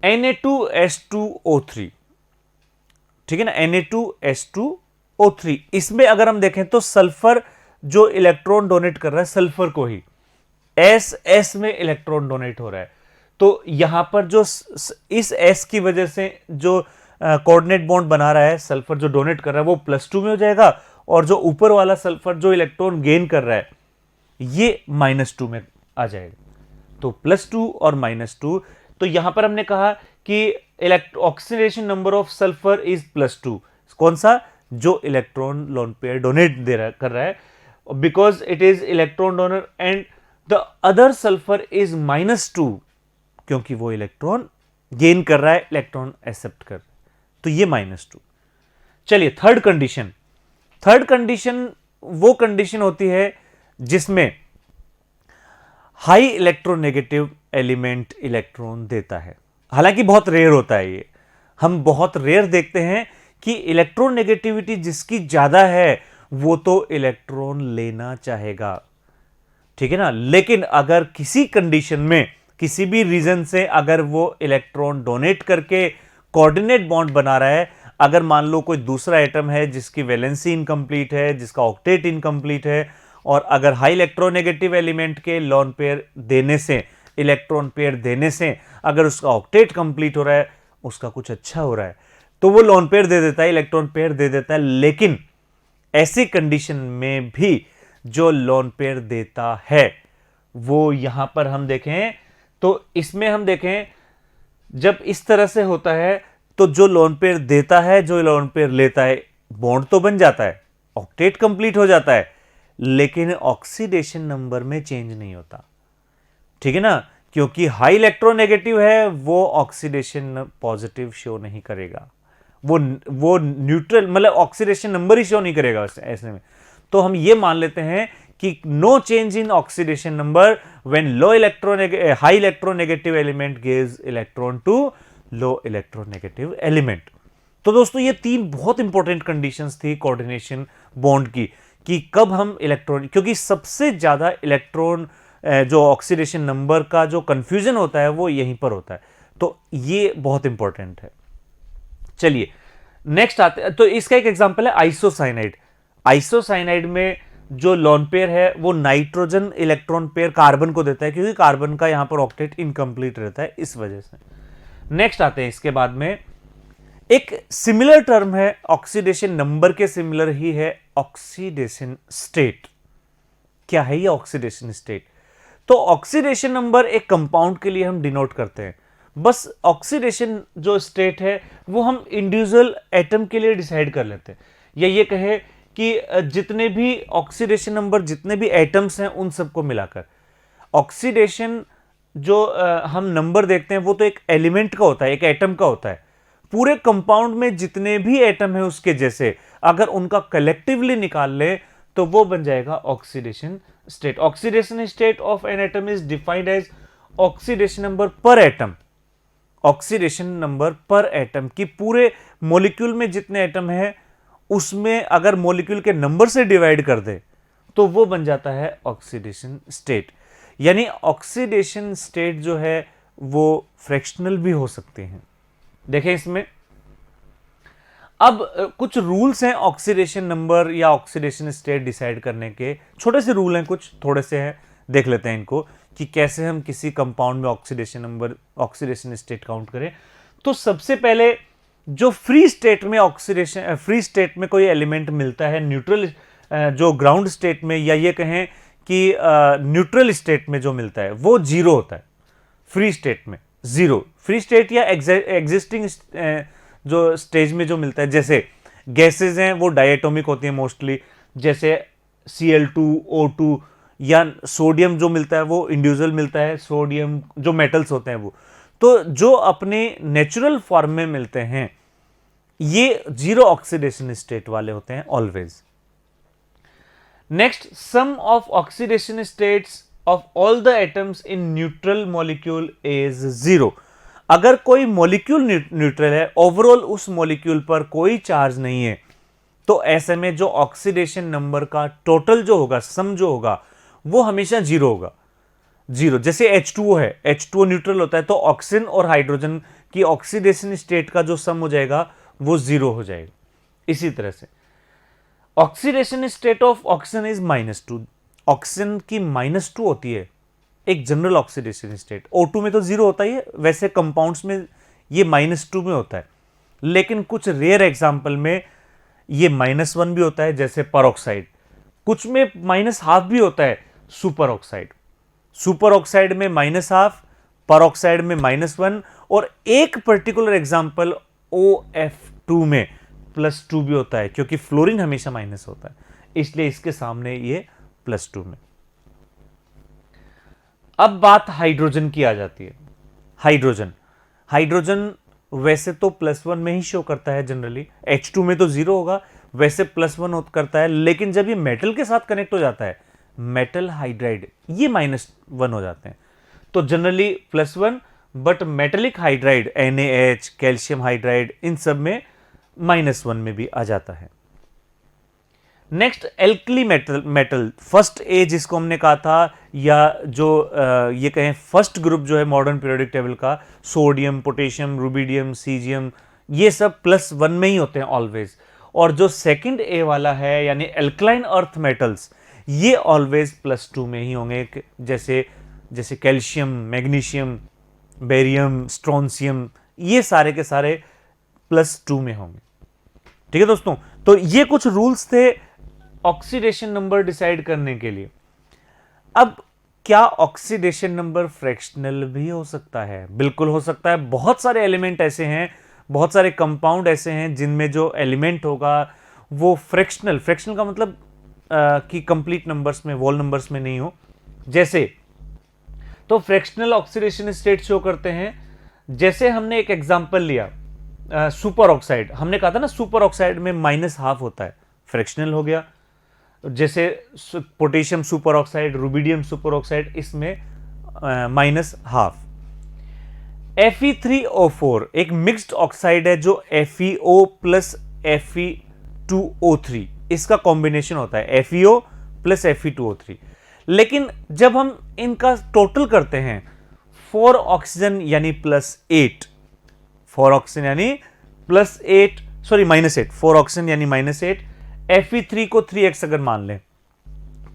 Na2S2O3, ठीक है ना, Na2S2O3, इसमें अगर हम देखें तो सल्फर जो इलेक्ट्रॉन डोनेट कर रहा है सल्फर को ही, S में इलेक्ट्रॉन डोनेट हो रहा है। तो यहां पर जो इस S की वजह से जो कोऑर्डिनेट बॉन्ड बना रहा है सल्फर जो डोनेट कर रहा है वो +2 में हो जाएगा, और जो ऊपर वाला सल्फर जो इलेक्ट्रॉन गेन कर रहा है ये -2 में आ जाएगा। तो +2 और -2। तो यहां पर हमने कहा कि oxidation number of sulphur is +2, कौन सा, जो इलेक्ट्रॉन लोन पेयर डोनेट कर रहा है, because it is electron donor, and the other sulphur is -2 क्योंकि वो इलेक्ट्रॉन गेन कर रहा है, इलेक्ट्रॉन एक्सेप्ट कर रहा है, तो ये -2। चलिए थर्ड कंडीशन वो कंडीशन होती है जिसमें हाई इलेक्ट्रोनेगेटिव एलिमेंट इलेक्ट्रॉन देता है। हालांकि बहुत रेयर होता है ये, हम बहुत रेयर देखते हैं कि इलेक्ट्रोनेगेटिविटी जिसकी ज्यादा है वो तो इलेक्ट्रॉन लेना चाहेगा, ठीक है ना। लेकिन अगर किसी कंडीशन में किसी भी रीजन से अगर वो इलेक्ट्रॉन डोनेट करके कोऑर्डिनेट बॉन्ड बना रहा है, अगर मान लो कोई दूसरा एटम है जिसकी वैलेंसी इनकम्प्लीट है, जिसका ऑक्टेट इनकम्प्लीट है, और अगर हाई इलेक्ट्रोनेगेटिव एलिमेंट के लोन पेयर देने से, इलेक्ट्रॉन पेयर देने से अगर उसका ऑक्टेट कंप्लीट हो रहा है, उसका कुछ अच्छा हो रहा है, तो वो लोन पेयर दे देता है, इलेक्ट्रॉन पेयर दे देता है। लेकिन ऐसी कंडीशन में भी जो लोन पेयर देता है वो यहां पर हम देखें तो इसमें हम देखें जब इस तरह से होता है तो जो लोन पेयर देता है, जो लोन पेयर लेता है, बॉन्ड तो बन जाता है, ऑक्टेट कंप्लीट हो जाता है, लेकिन ऑक्सीडेशन नंबर में चेंज नहीं होता, ठीक है ना, क्योंकि हाई इलेक्ट्रोनेगेटिव है, वो ऑक्सीडेशन पॉजिटिव शो नहीं करेगा, वो न्यूट्रल मतलब ऑक्सीडेशन नंबर ही शो नहीं करेगा ऐसे में। तो हम ये मान लेते हैं कि no change in oxidation number when high electronegative element gives electron to low electronegative element. तो दोस्तों ये तीन बहुत इंपॉर्टेंट कंडीशंस थी कोऑर्डिनेशन बॉन्ड की, कि कब हम इलेक्ट्रॉन, क्योंकि सबसे ज्यादा इलेक्ट्रॉन जो ऑक्सीडेशन नंबर का जो कंफ्यूजन होता है वो यहीं पर होता है, तो ये बहुत इंपॉर्टेंट है। चलिए नेक्स्ट आते हैं, तो इसका एक एग्जांपल है आइसोसाइनाइड। आइसोसाइनाइड में जो लोन पेयर है वो नाइट्रोजन इलेक्ट्रॉन पेयर कार्बन को देता है, क्योंकि कार्बन का यहां पर ऑक्टेट इनकम्प्लीट रहता है, इस वजह से। नेक्स्ट आते हैं इसके बाद में एक सिमिलर टर्म है ऑक्सीडेशन नंबर के सिमिलर ही है, ऑक्सीडेशन स्टेट। क्या है ये ऑक्सीडेशन स्टेट? तो ऑक्सीडेशन नंबर एक कंपाउंड के लिए हम डिनोट करते हैं, बस ऑक्सीडेशन जो स्टेट है वो हम इंडिविजुअल एटम के लिए डिसाइड कर लेते हैं, या ये कहे कि जितने भी ऑक्सीडेशन नंबर जितने भी एटम्स हैं उन सबको मिलाकर ऑक्सीडेशन जो हम नंबर देखते हैं वो तो एक एलिमेंट का होता है, एक एटम का होता है। पूरे कंपाउंड में जितने भी एटम है उसके जैसे अगर उनका कलेक्टिवली निकाल ले तो वो बन जाएगा oxidation state. Oxidation state of an atom is defined as oxidation number per atom. Oxidation number per atom की पूरे मॉलिक्यूल में जितने एटम है उसमें अगर मॉलिक्यूल के नंबर से डिवाइड कर दे तो वो बन जाता है ऑक्सीडेशन स्टेट। यानी ऑक्सीडेशन स्टेट जो है वो फ्रैक्शनल भी हो सकते हैं। देखें इसमें अब कुछ रूल्स हैं ऑक्सीडेशन नंबर या ऑक्सीडेशन स्टेट डिसाइड करने के, छोटे से रूल हैं, कुछ थोड़े से हैं, देख लेते हैं इनको कि कैसे हम किसी कंपाउंड में oxidation number oxidation state count करें। तो सबसे पहले जो फ्री स्टेट में ऑक्सीडेशन फ्री स्टेट में कोई एलिमेंट मिलता है न्यूट्रल जो ग्राउंड स्टेट में या ये कहें कि न्यूट्रल स्टेट में जो मिलता है वो जीरो होता है। फ्री स्टेट में जीरो, फ्री स्टेट या एग्जिस्टिंग जो स्टेज में जो मिलता है, जैसे गैसेज हैं वो डायटोमिक होती हैं मोस्टली, जैसे Cl2 O2 या सोडियम जो मिलता है वो इंडिविजुअल मिलता है, सोडियम जो मेटल्स होते हैं वो, तो जो अपने नेचुरल फॉर्म में मिलते हैं ये जीरो ऑक्सीडेशन स्टेट वाले होते हैं always. Next, sum of oxidation states of all the atoms in neutral molecule is 0। अगर कोई मॉलिक्यूल न्यूट्रल है, ओवरऑल उस मॉलिक्यूल पर कोई चार्ज नहीं है, तो ऐसे में जो ऑक्सीडेशन नंबर का टोटल जो होगा, सम जो होगा, वो हमेशा 0 होगा। 0 जैसे H2O है, H2O न्यूट्रल होता है, तो ऑक्सीजन और हाइड्रोजन की ऑक्सीडेशन स्टेट का जो सम हो जाएगा वो 0 हो जाएगा। इसी तरह से oxidation state of oxygen is -2, oxygen की -2 होती है एक जनरल ऑक्सीडेशन स्टेट। O2 में तो 0 होता ही है, वैसे कंपाउंड्स में ये -2 में होता है, लेकिन कुछ रेयर एग्जाम्पल में ये -1 भी होता है, जैसे परऑक्साइड। कुछ में -12 भी होता है, सुपर ऑक्साइड। सुपर ऑक्साइड में -12, परऑक्साइड में -1, और एक पर्टिकुलर एग्जाम्पल OF2 में +2 भी होता है, क्योंकि फ्लोरीन हमेशा माइनस होता है, इसलिए इसके सामने ये +2 में। अब बात हाइड्रोजन की आ जाती है। हाइड्रोजन हाइड्रोजन वैसे तो +1 में ही शो करता है जनरली, H2 में तो 0 होगा, वैसे +1 करता है, लेकिन जब ये मेटल के साथ कनेक्ट हो जाता है, मेटल हाइड्राइड, ये -1 हो जाते हैं। तो generally +1, but metallic hydride NaH, calcium hydride, इन सब में -1 में भी आ जाता है। Next alkali metal first A जिसको हमने कहा था, या जो ये कहें फर्स्ट ग्रुप जो है मॉडर्न पीरियोडिक टेबल का, सोडियम, पोटेशियम, रुबिडियम, सीजियम, ये सब +1 में ही होते हैं ऑलवेज। और जो सेकंड ए वाला है यानी एल्कलाइन अर्थ मेटल्स, ये ऑलवेज +2 में ही होंगे, जैसे कैल्शियम, मैग्नीशियम, बेरियम, स्ट्रोंसियम, ये सारे के सारे +2 में होंगे। ठीक है दोस्तों, तो ये कुछ रूल्स थे ऑक्सीडेशन नंबर डिसाइड करने के लिए। अब क्या ऑक्सीडेशन नंबर फ्रैक्शनल भी हो सकता है? बिल्कुल हो सकता है। बहुत सारे एलिमेंट ऐसे हैं, बहुत सारे कंपाउंड ऐसे हैं जिनमें जो एलिमेंट होगा वो फ्रैक्शनल का मतलब कि कंप्लीट नंबर्स में, वोल नंबर्स में नहीं हो। जैसे तो फ्रैक्शनल ऑक्सीडेशन स्टेट शो करते हैं, जैसे हमने एक एग्जांपल लिया सुपर ऑक्साइड, हमने कहा था ना सुपर ऑक्साइड में -12 होता है, फ्रैक्शनल हो गया। जैसे potassium super oxide, rubidium super oxide, इसमें -12। Fe3O4 एक मिक्स्ड ऑक्साइड है जो FeO प्लस Fe2O3 इसका कॉम्बिनेशन होता है, FeO प्लस Fe2O3। लेकिन जब हम इनका टोटल करते हैं, 4 ऑक्सीजन यानी +8, 4 ऑक्सीजन यानी +8, सॉरी -8, 4 ऑक्सीजन यानी -8, Fe3 को 3x अगर मान लें,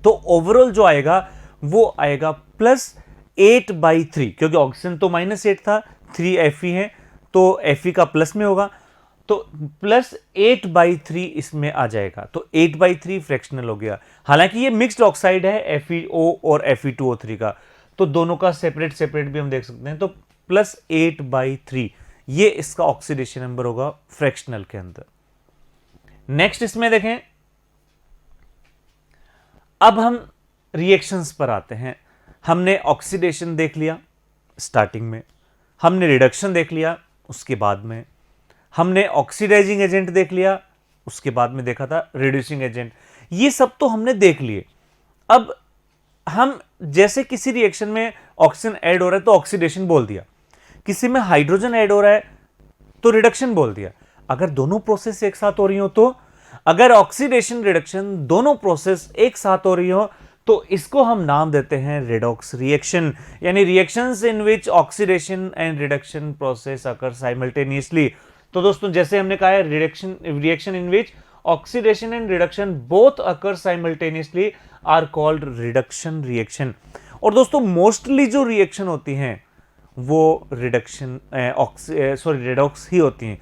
तो ओवरऑल जो आएगा वो आएगा +8/3, क्योंकि ऑक्सीजन तो -8 था, 3 Fe है, तो Fe का प्लस में होगा, तो +8/3 इसमें आ जाएगा। तो 8/3 फ्रैक्शनल हो गया। हालांकि ये मिक्स्ड ऑक्साइड है FeO और Fe2O3 का, तो दोनों का सेपरेट भी हम देख सकते हैं। तो +8/3 ये इसका ऑक्सीडेशन नंबर होगा फ्रैक्शनल के अंदर। नेक्स्ट इसमें देखें, अब हम रिएक्शंस पर आते हैं। हमने ऑक्सीडेशन देख लिया स्टार्टिंग में, हमने रिडक्शन देख लिया उसके बाद में, हमने ऑक्सीडाइजिंग एजेंट देख लिया, उसके बाद में देखा था रिड्यूसिंग एजेंट। ये सब तो हमने देख लिए। अब हम जैसे किसी रिएक्शन में ऑक्सीजन ऐड हो रहा है तो ऑक्सीडेशन बोल दिया, किसी में हाइड्रोजन ऐड हो रहा है तो रिडक्शन बोल दिया। अगर दोनों प्रोसेस एक साथ हो रही हो, तो अगर ऑक्सीडेशन रिडक्शन दोनों प्रोसेस एक साथ हो रही हो, तो इसको हम नाम देते हैं रेडॉक्स रिएक्शन, यानी reactions in which oxidation and reduction process occur simultaneously. तो दोस्तों जैसे हमने कहा है, reaction in which oxidation and reduction both occur simultaneously are called reduction reaction. और दोस्तों मोस्टली जो रिएक्शन होती हैं वो रेडॉक्स ही होती हैं।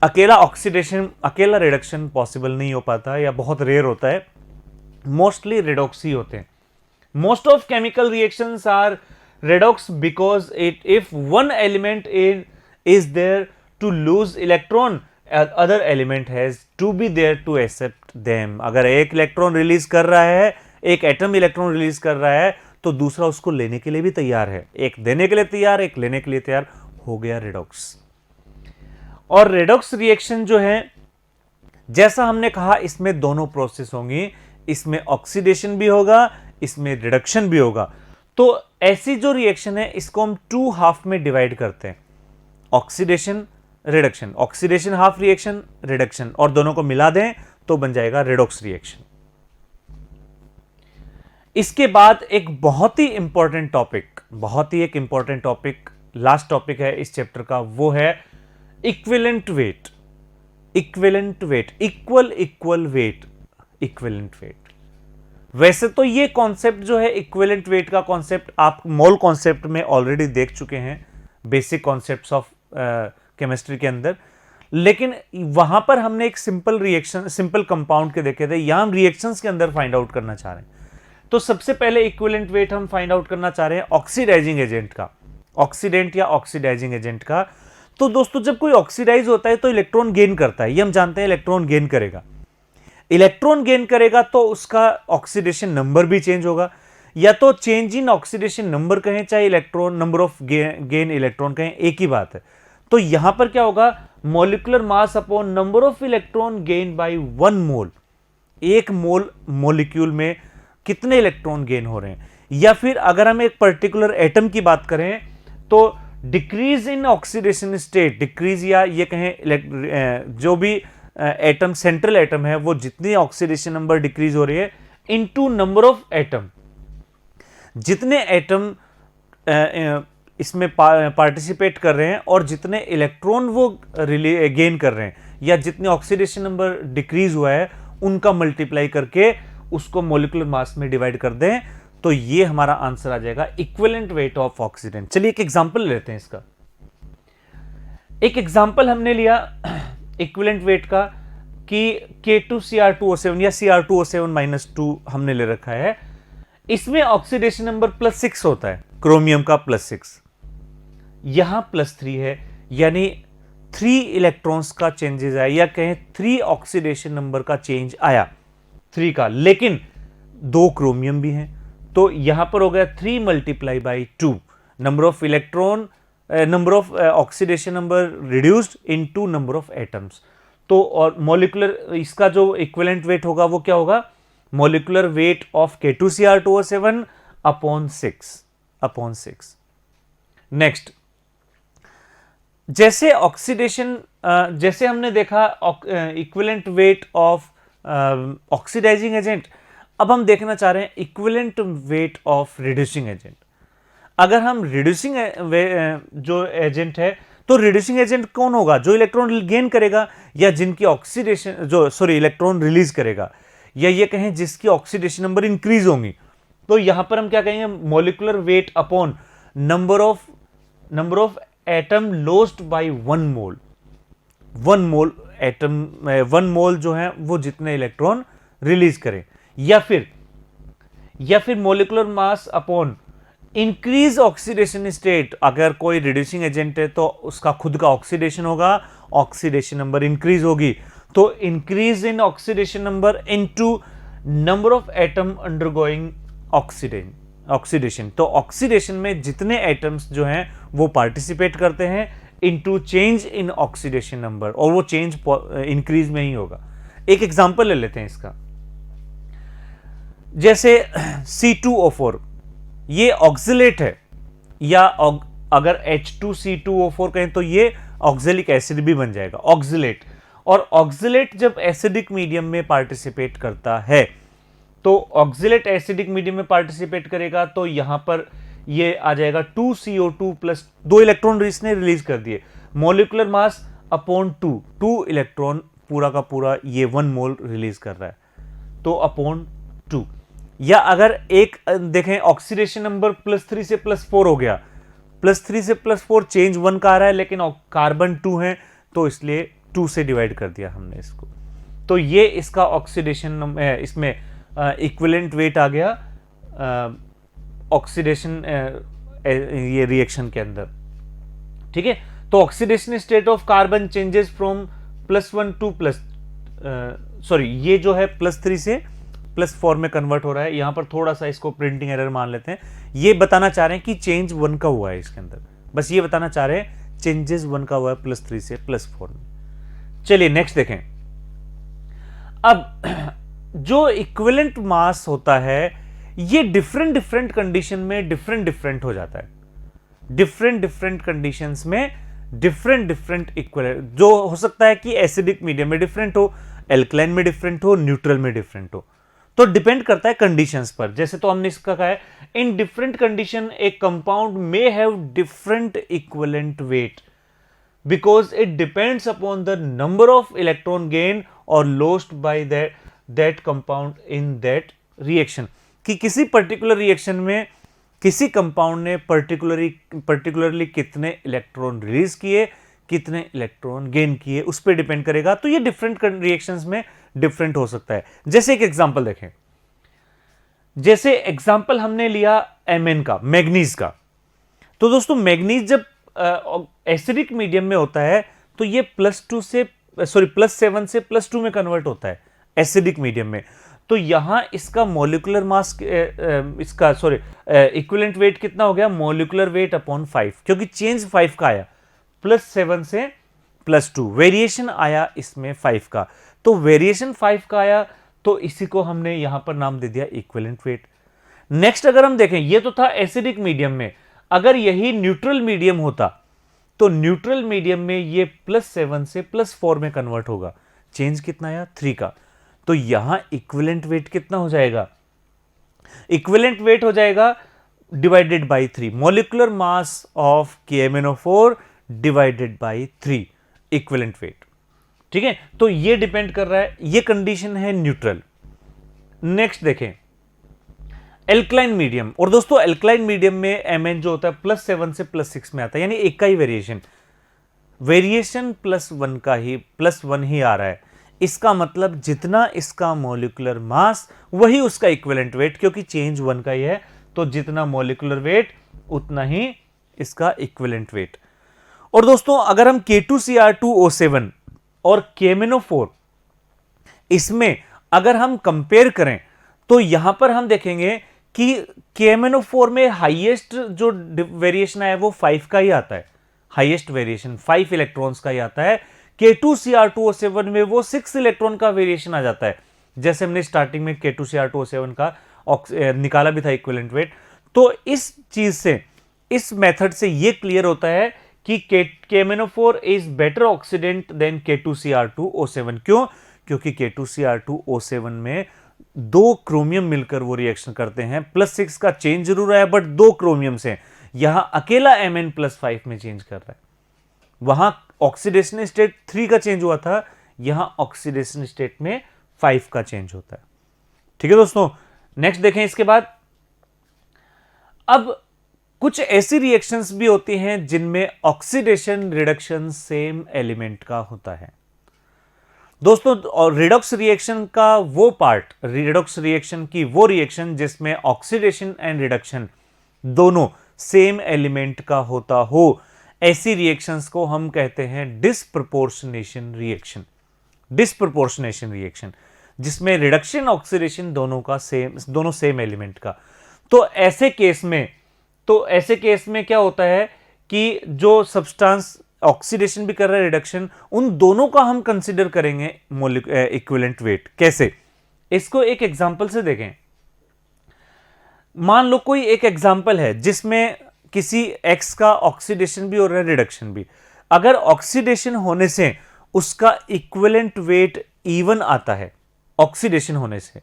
अकेला ऑक्सीडेशन, अकेला रिडक्शन पॉसिबल नहीं हो पाता, या बहुत रेयर होता है, मोस्टली रेडॉक्स ही होते हैं। Most of chemical reactions are redox because if one element is there to lose electron, other element has to be there to accept them। अगर एक इलेक्ट्रॉन रिलीज कर रहा है, एक एटम इलेक्ट्रॉन रिलीज कर रहा है, तो दूसरा उसको लेने के लिए भी तैयार है, एक देने के लिए तैयार, एक लेने के लिए तैयार, हो गया रेडॉक्स। और रेडॉक्स रिएक्शन जो है, जैसा हमने कहा, इसमें दोनों प्रोसेस होंगी, इसमें ऑक्सीडेशन भी होगा, इसमें रिडक्शन भी होगा। तो ऐसी जो रिएक्शन है इसको हम 2 हाफ में डिवाइड करते हैं, oxidation reduction, oxidation half reaction reduction, और दोनों को मिला दें तो बन जाएगा रेडॉक्स रिएक्शन। इसके बाद एक बहुत ही इंपॉर्टेंट टॉपिक, बहुत ही एक इंपॉर्टेंट टॉपिक, लास्ट टॉपिक है इस चैप्टर का, वो है equivalent weight. Equivalent weight, equal equal weight, equivalent weight. वैसे तो ये कॉन्सेप्ट जो है इक्विवेलेंट वेट का कॉन्सेप्ट आप मोल कॉन्सेप्ट में ऑलरेडी देख चुके हैं, बेसिक कॉन्सेप्ट्स ऑफ केमिस्ट्री के अंदर, लेकिन वहां पर हमने एक सिंपल रिएक्शन, सिंपल कंपाउंड के देखे थे, यहां हम रिएक्शंस के अंदर फाइंड आउट करना चाह रहे हैं। तो सबसे पहले इक्विवेलेंट वेट हम फाइंड आउट करना चाह रहे हैं ऑक्सीडाइजिंग एजेंट का, ऑक्सीडेंट या ऑक्सीडाइजिंग एजेंट का। तो दोस्तों जब कोई ऑक्सीडाइज होता है तो इलेक्ट्रॉन गेन करता है, ये हम जानते हैं, इलेक्ट्रॉन गेन करेगा। इलेक्ट्रॉन गेन करेगा तो उसका ऑक्सीडेशन नंबर भी चेंज होगा, या तो चेंज इन ऑक्सीडेशन नंबर कहें चाहे electron number of gain electron कहें, एक ही बात है। तो यहां पर क्या होगा, molecular mass upon number of electron gain by 1 मोल, एक मोल मॉलिक्यूल में कितने इलेक्ट्रॉन गेन हो रहे हैं। या फिर अगर हम एक पर्टिकुलर एटम की बात करें तो decrease in oxidation state, decrease या ये कहें जो भी एटम, सेंट्रल एटम है, वो जितनी ऑक्सीडेशन नंबर डिक्रीज हो रही है इनटू नंबर ऑफ एटम, जितने एटम इसमें पार्टिसिपेट कर रहे हैं और जितने इलेक्ट्रॉन वो गेन कर रहे हैं, या जितने ऑक्सीडेशन नंबर डिक्रीज हुआ है उनका मल्टीप्लाई करके उसको मॉलिक्यूलर मास में डिवाइड कर दें, तो ये हमारा आंसर आ जाएगा इक्विवेलेंट वेट ऑफ ऑक्सीडेंट। चलिए एक एग्जांपल लेते हैं इसका। एक एग्जांपल हमने लिया इक्विवेलेंट वेट का कि K2Cr2O7 या Cr2O7-2 हमने ले रखा है, इसमें ऑक्सीडेशन नंबर +6 होता है, क्रोमियम का +6, यहां +3 है, यानी 3 इलेक्ट्रॉन्स का चेंजेस आया, या कहें 3 ऑक्सीडेशन नंबर का चेंज आया, 3 का, लेकिन 2 क्रोमियम भी हैं, तो यहां पर हो गया 3 multiply by 2, number of electron, number of oxidation number reduced into number of atoms. तो और मॉलिक्यूलर, इसका जो इक्विवेलेंट वेट होगा वो क्या होगा, molecular weight of K2Cr2O7 upon 6। Next, जैसे ऑक्सीडेशन, जैसे हमने देखा equivalent weight of oxidising agent, अब हम देखना चाह रहे हैं equivalent weight of reducing agent. अगर हम रिड्यूसिंग जो एजेंट है, तो रिड्यूसिंग एजेंट कौन होगा, जो इलेक्ट्रॉन गेन करेगा, या जिनकी ऑक्सीडेशन इलेक्ट्रॉन रिलीज करेगा, या ये कहें जिसकी ऑक्सीडेशन नंबर इंक्रीज होंगी। तो यहां पर हम क्या कहेंगे, molecular weight upon number of atom lost by 1 mole. 1 mole atom, 1 मोल जो है वो जितने इलेक्ट्रॉन रिलीज करें, या फिर molecular mass upon increase oxidation state. अगर कोई रिड्यूसिंग एजेंट है तो उसका खुद का ऑक्सीडेशन होगा, ऑक्सीडेशन नंबर इंक्रीज होगी, तो increase in oxidation number into number of atom undergoing oxidation. तो ऑक्सीडेशन में जितने एटम्स जो हैं वो पार्टिसिपेट करते हैं into change in oxidation number, और वो चेंज इंक्रीज में ही होगा। एक एग्जांपल ले लेते हैं इसका, जैसे C2O4, ये ऑक्सिलेट है, या अगर H2C2O4 कहें तो ये ऑक्जेलिक एसिड भी बन जाएगा, ऑक्सिलेट। और ऑक्सिलेट जब एसिडिक मीडियम में पार्टिसिपेट करता है, तो ऑक्सिलेट एसिडिक मीडियम में पार्टिसिपेट करेगा, तो यहां पर ये आ जाएगा 2CO2 प्लस 2 इलेक्ट्रॉन इसने रिलीज कर दिए, मॉलिक्यूलर मास अपॉन 2 इलेक्ट्रॉन पूरा का पूरा ये 1 मोल रिलीज कर रहा है, तो अपॉन 2। या अगर एक देखें ऑक्सीडेशन नंबर +3 से +4 हो गया, +3 से +4 चेंज 1 का आ रहा है, लेकिन कार्बन 2 है, तो इसलिए 2 से डिवाइड कर दिया हमने इसको। तो ये इसका ऑक्सीडेशन, इसमें इक्विवेलेंट वेट आ गया ऑक्सीडेशन ये रिएक्शन के अंदर, ठीक है। तो oxidation state of carbon changes from +1 to ये जो है +3 से +4 में कन्वर्ट हो रहा है। यहां पर थोड़ा सा इसको प्रिंटिंग एरर मान लेते हैं, ये बताना चाह रहे हैं कि चेंज 1 का हुआ है इसके अंदर, बस ये बताना चाह रहे हैं चेंजेस 1 का हुआ है +3 से +4 में। चलिए नेक्स्ट देखें। अब जो इक्विवेलेंट मास होता है, ये डिफरेंट डिफरेंट कंडीशन में डिफरेंट डिफरेंट हो जाता है, डिफरेंट डिफरेंट कंडीशंस में डिफरेंट डिफरेंट इक्वल, जो हो सकता है कि एसिडिक मीडियम में डिफरेंट हो, एल्कलाइन में डिफरेंट हो, न्यूट्रल में डिफरेंट हो, तो डिपेंड करता है कंडीशंस पर। जैसे तो हमने इसका कहा है in different condition a compound may have different equivalent weight because it depends upon the number of electron gain और lost by that compound in that reaction, कि किसी पर्टिकुलर रिएक्शन में किसी कंपाउंड ने पर्टिकुलरली कितने इलेक्ट्रॉन रिलीज किए, कितने इलेक्ट्रॉन गेन किए, उस पर डिपेंड करेगा। तो ये डिफरेंट रिएक्शंस में डिफरेंट हो सकता है। जैसे एक एग्जांपल देखें, जैसे एग्जांपल हमने लिया Mn का, मैग्नीज का। तो दोस्तों मैग्नीज जब एसिडिक मीडियम में होता है तो ये +7 से +2 में कन्वर्ट होता है एसिडिक मीडियम में। तो यहां इसका मॉलिक्यूलर मास इक्विवेलेंट वेट कितना हो गया, मॉलिक्यूलर वेट अपॉन 5, क्योंकि चेंज 5 का आया, +7 से +2 वेरिएशन आया इसमें 5 का। तो वेरिएशन 5 का आया तो इसी को हमने यहां पर नाम दे दिया इक्विवेलेंट वेट। नेक्स्ट अगर हम देखें, ये तो था एसिडिक मीडियम में, अगर यही न्यूट्रल मीडियम होता तो न्यूट्रल मीडियम में ये +7 से +4 में कन्वर्ट होगा, चेंज कितना आया 3 का। तो यहां इक्विवेलेंट वेट कितना हो जाएगा, इक्विवेलेंट वेट हो जाएगा divided by 3, molecular mass of KMnO4 divided by 3 equivalent weight. ठीक है, तो ये डिपेंड कर रहा है, ये कंडीशन है न्यूट्रल। नेक्स्ट देखें एल्कलाइन मीडियम, और दोस्तों एल्कलाइन मीडियम में Mn जो होता है +7 से +6 में आता है, यानी एक का ही वेरिएशन +1 ही आ रहा है। इसका मतलब जितना इसका मॉलिक्यूलर मास वही उसका इक्विवेलेंट वेट, क्योंकि चेंज 1 का ही है, तो जितना मॉलिक्यूलर वेट उतना ही इसका इक्विवेलेंट वेट। और दोस्तों अगर हम K2Cr2O7 और KMnO4 इसमें अगर हम कंपेयर करें तो यहां पर हम देखेंगे कि KMnO4 में हाईएस्ट जो वेरिएशन है वो 5 का ही आता है, हाईएस्ट वेरिएशन 5 इलेक्ट्रॉन्स का ही आता है। K2Cr2O7 में वो 6 इलेक्ट्रॉन का वेरिएशन आ जाता है, जैसे हमने स्टार्टिंग में K2Cr2O7 का निकाला भी था इक्विवेलेंट वेट। तो इस चीज से, इस मेथड से ये क्लियर होता है कि KMnO4 is better oxidant then K2Cr2O7। क्यों? क्योंकि K2Cr2O7 में 2 क्रोमियम मिलकर वो रिएक्शन करते हैं, +6 का चेंज जरूर आया बट 2 क्रोमियम से, यहां अकेला Mn+5 में चेंज कर रहा है। वहां ऑक्सीडेशन स्टेट 3 का चेंज हुआ था, यहां ऑक्सीडेशन स्टेट में 5 का चेंज होता है। ठीक है दोस्तों, नेक्स्ट देखें इसके बाद। अब कुछ ऐसी रिएक्शंस भी होती हैं जिनमें ऑक्सीडेशन रिडक्शन सेम एलिमेंट का होता है। दोस्तों और रिडॉक्स रिएक्शन का वो पार्ट, रिडॉक्स रिएक्शन की वो रिएक्शन जिसमें ऑक्सीडेशन एंड रिडक्शन दोनों सेम एलिमेंट का होता हो, ऐसी रिएक्शंस को हम कहते हैं डिस्प्रपोर्शनेशन रिएक्शन। डिस्प्रपोर्शनेशन रिएक्शन जिसमें रिडक्शन ऑक्सीडेशन दोनों सेम एलिमेंट का। तो ऐसे केस में क्या होता है कि जो सब्सटेंस ऑक्सीडेशन भी कर रहा है, रिडक्शन, उन दोनों का हम कंसीडर करेंगे इक्विवेलेंट वेट। कैसे? इसको एक एग्जांपल से देखें। मान लो कोई एक एग्जांपल है जिसमें किसी एक्स का ऑक्सीडेशन भी हो रहा है, रिडक्शन भी। अगर ऑक्सीडेशन होने से उसका इक्विवेलेंट वेट इवन आता है ऑक्सीडेशन होने से,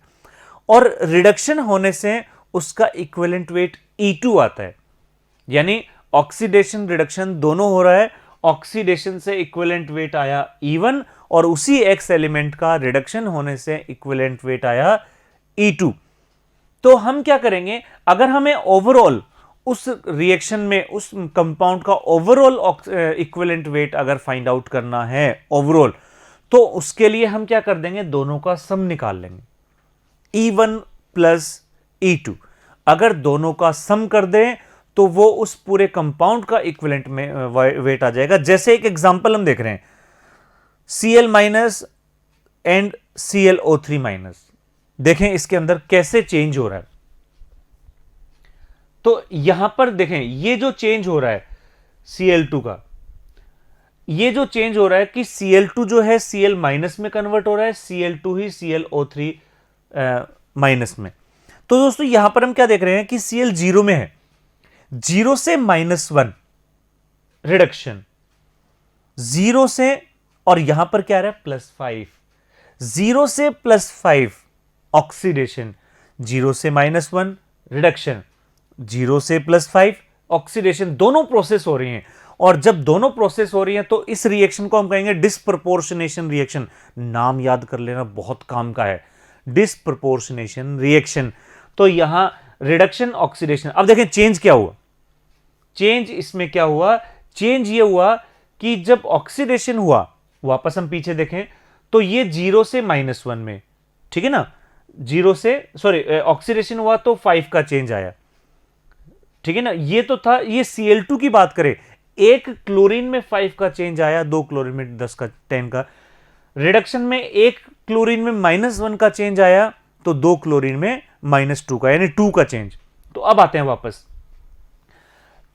और रिडक्शन होने से उसका इक्विवेलेंट वेट E2 आता है, यानी ऑक्सीडेशन रिडक्शन दोनों हो रहा है, ऑक्सीडेशन से इक्विवेलेंट वेट आया E1 और उसी एक्स एलिमेंट का रिडक्शन होने से इक्विवेलेंट वेट आया E2। तो हम क्या करेंगे, अगर हमें ओवरऑल उस रिएक्शन में उस कंपाउंड का ओवरऑल इक्विवेलेंट वेट अगर फाइंड आउट करना है ओवरऑल, तो उसके लिए हम क्या कर देंगे, दोनों का सम निकाल लेंगे, E1 प्लस E2। अगर दोनों का सम कर दें तो वो उस पूरे कंपाउंड का इक्विवेलेंट में वेट आ जाएगा। जैसे एक एग्जांपल हम देख रहे हैं, Cl- एंड ClO3-। देखें इसके अंदर कैसे चेंज हो रहा है। तो यहां पर देखें ये जो चेंज हो रहा है Cl2 का, ये जो चेंज हो रहा है कि Cl2 जो है Cl- में कन्वर्ट हो रहा है, Cl2 ही ClO3- में। तो दोस्तों यहां पर हम क्या देख रहे हैं कि Cl जीरो में है, 0 से -1 रिडक्शन, 0 से, और यहां पर क्या रहा है +5, 0 से +5 ऑक्सीडेशन, 0 से -1 रिडक्शन, 0 से +5 ऑक्सीडेशन, दोनों प्रोसेस हो रही हैं। और जब दोनों प्रोसेस हो रही हैं तो इस रिएक्शन को हम कहेंगे डिस्प्रपोर्शनेशन रिएक्शन। नाम याद कर लेना, बहुत काम का है, डिस्प्रपोर्शनेशन रिएक्शन। तो यहां रिडक्शन ऑक्सीडेशन। अब देखें चेंज क्या हुआ, चेंज इसमें क्या हुआ, चेंज ये हुआ कि जब ऑक्सीडेशन हुआ, वापस हम पीछे देखें तो ये 0 से -1 में, ठीक है ना, 0 से सॉरी ऑक्सीडेशन हुआ तो 5 का चेंज आया, ठीक है ना। ये तो था, ये Cl2 की बात करें, एक क्लोरीन में 5 का चेंज आया, 2 क्लोरीन में 10 का 10 का। रिडक्शन में एक क्लोरीन में -1 का चेंज आया तो 2 क्लोरीन में -2 का, यानी 2 का चेंज। तो अब आते हैं वापस,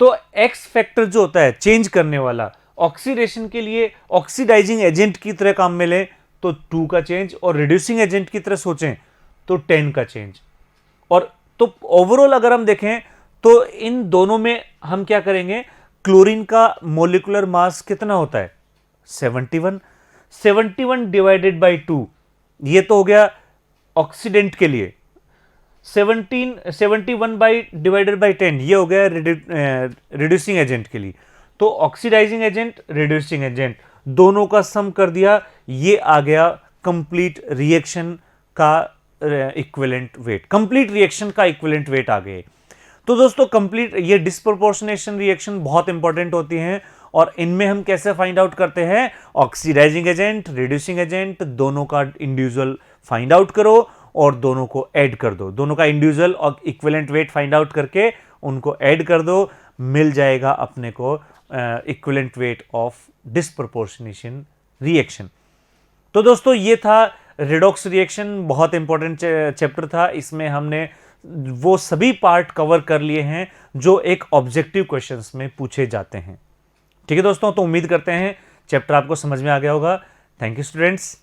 तो एक्स फैक्टर जो होता है चेंज करने वाला, ऑक्सीडेशन के लिए ऑक्सीडाइजिंग एजेंट की तरह काम में ले तो 2 का चेंज, और रिड्यूसिंग एजेंट की तरह सोचें तो 10 का चेंज। और तो ओवरऑल अगर हम देखें तो इन दोनों में हम क्या करेंगे, क्लोरीन का मोलिकुलर मास कितना होता है 71, 71 डिवाइडेड बाई 2, ये तो हो गया ऑक्सीडेंट के लिए, 71 बाई डिवाइडेड बाई 10 ये हो गया रिड्यूसिंग एजेंट के लिए। तो ऑक्सीडाइजिंग एजेंट, रिड्यूसिंग एजेंट, दोनों का सम कर दिया, ये आ गया कंप्लीट रिएक्शन का इक्विवेलेंट वेट, कंप्लीट रिएक्शन का इक्विवेलेंट वेट आ गए। तो दोस्तों कंप्लीट ये डिस्प्रपोर्शनेशन रिएक्शन बहुत इंपॉर्टेंट होती हैं, और इनमें हम कैसे फाइंड आउट करते हैं, ऑक्सीडाइजिंग एजेंट, रिड्यूसिंग एजेंट, दोनों का इंडिविजुअल फाइंड आउट करो और दोनों को ऐड कर दो, दोनों का इंडिविजुअल और इक्विवेलेंट वेट फाइंड आउट करके उनको ऐड कर दो, मिल जाएगा अपने को equivalent weight of disproportionation reaction. तो दोस्तों ये था रिडॉक्स रिएक्शन, बहुत इंपॉर्टेंट चैप्टर था, इसमें हमने वो सभी पार्ट कवर कर लिए हैं जो एक ऑब्जेक्टिव क्वेश्चंस में पूछे जाते हैं। ठीक है दोस्तों, तो उम्मीद करते हैं चैप्टर आपको समझ में आ गया होगा। Thank you students.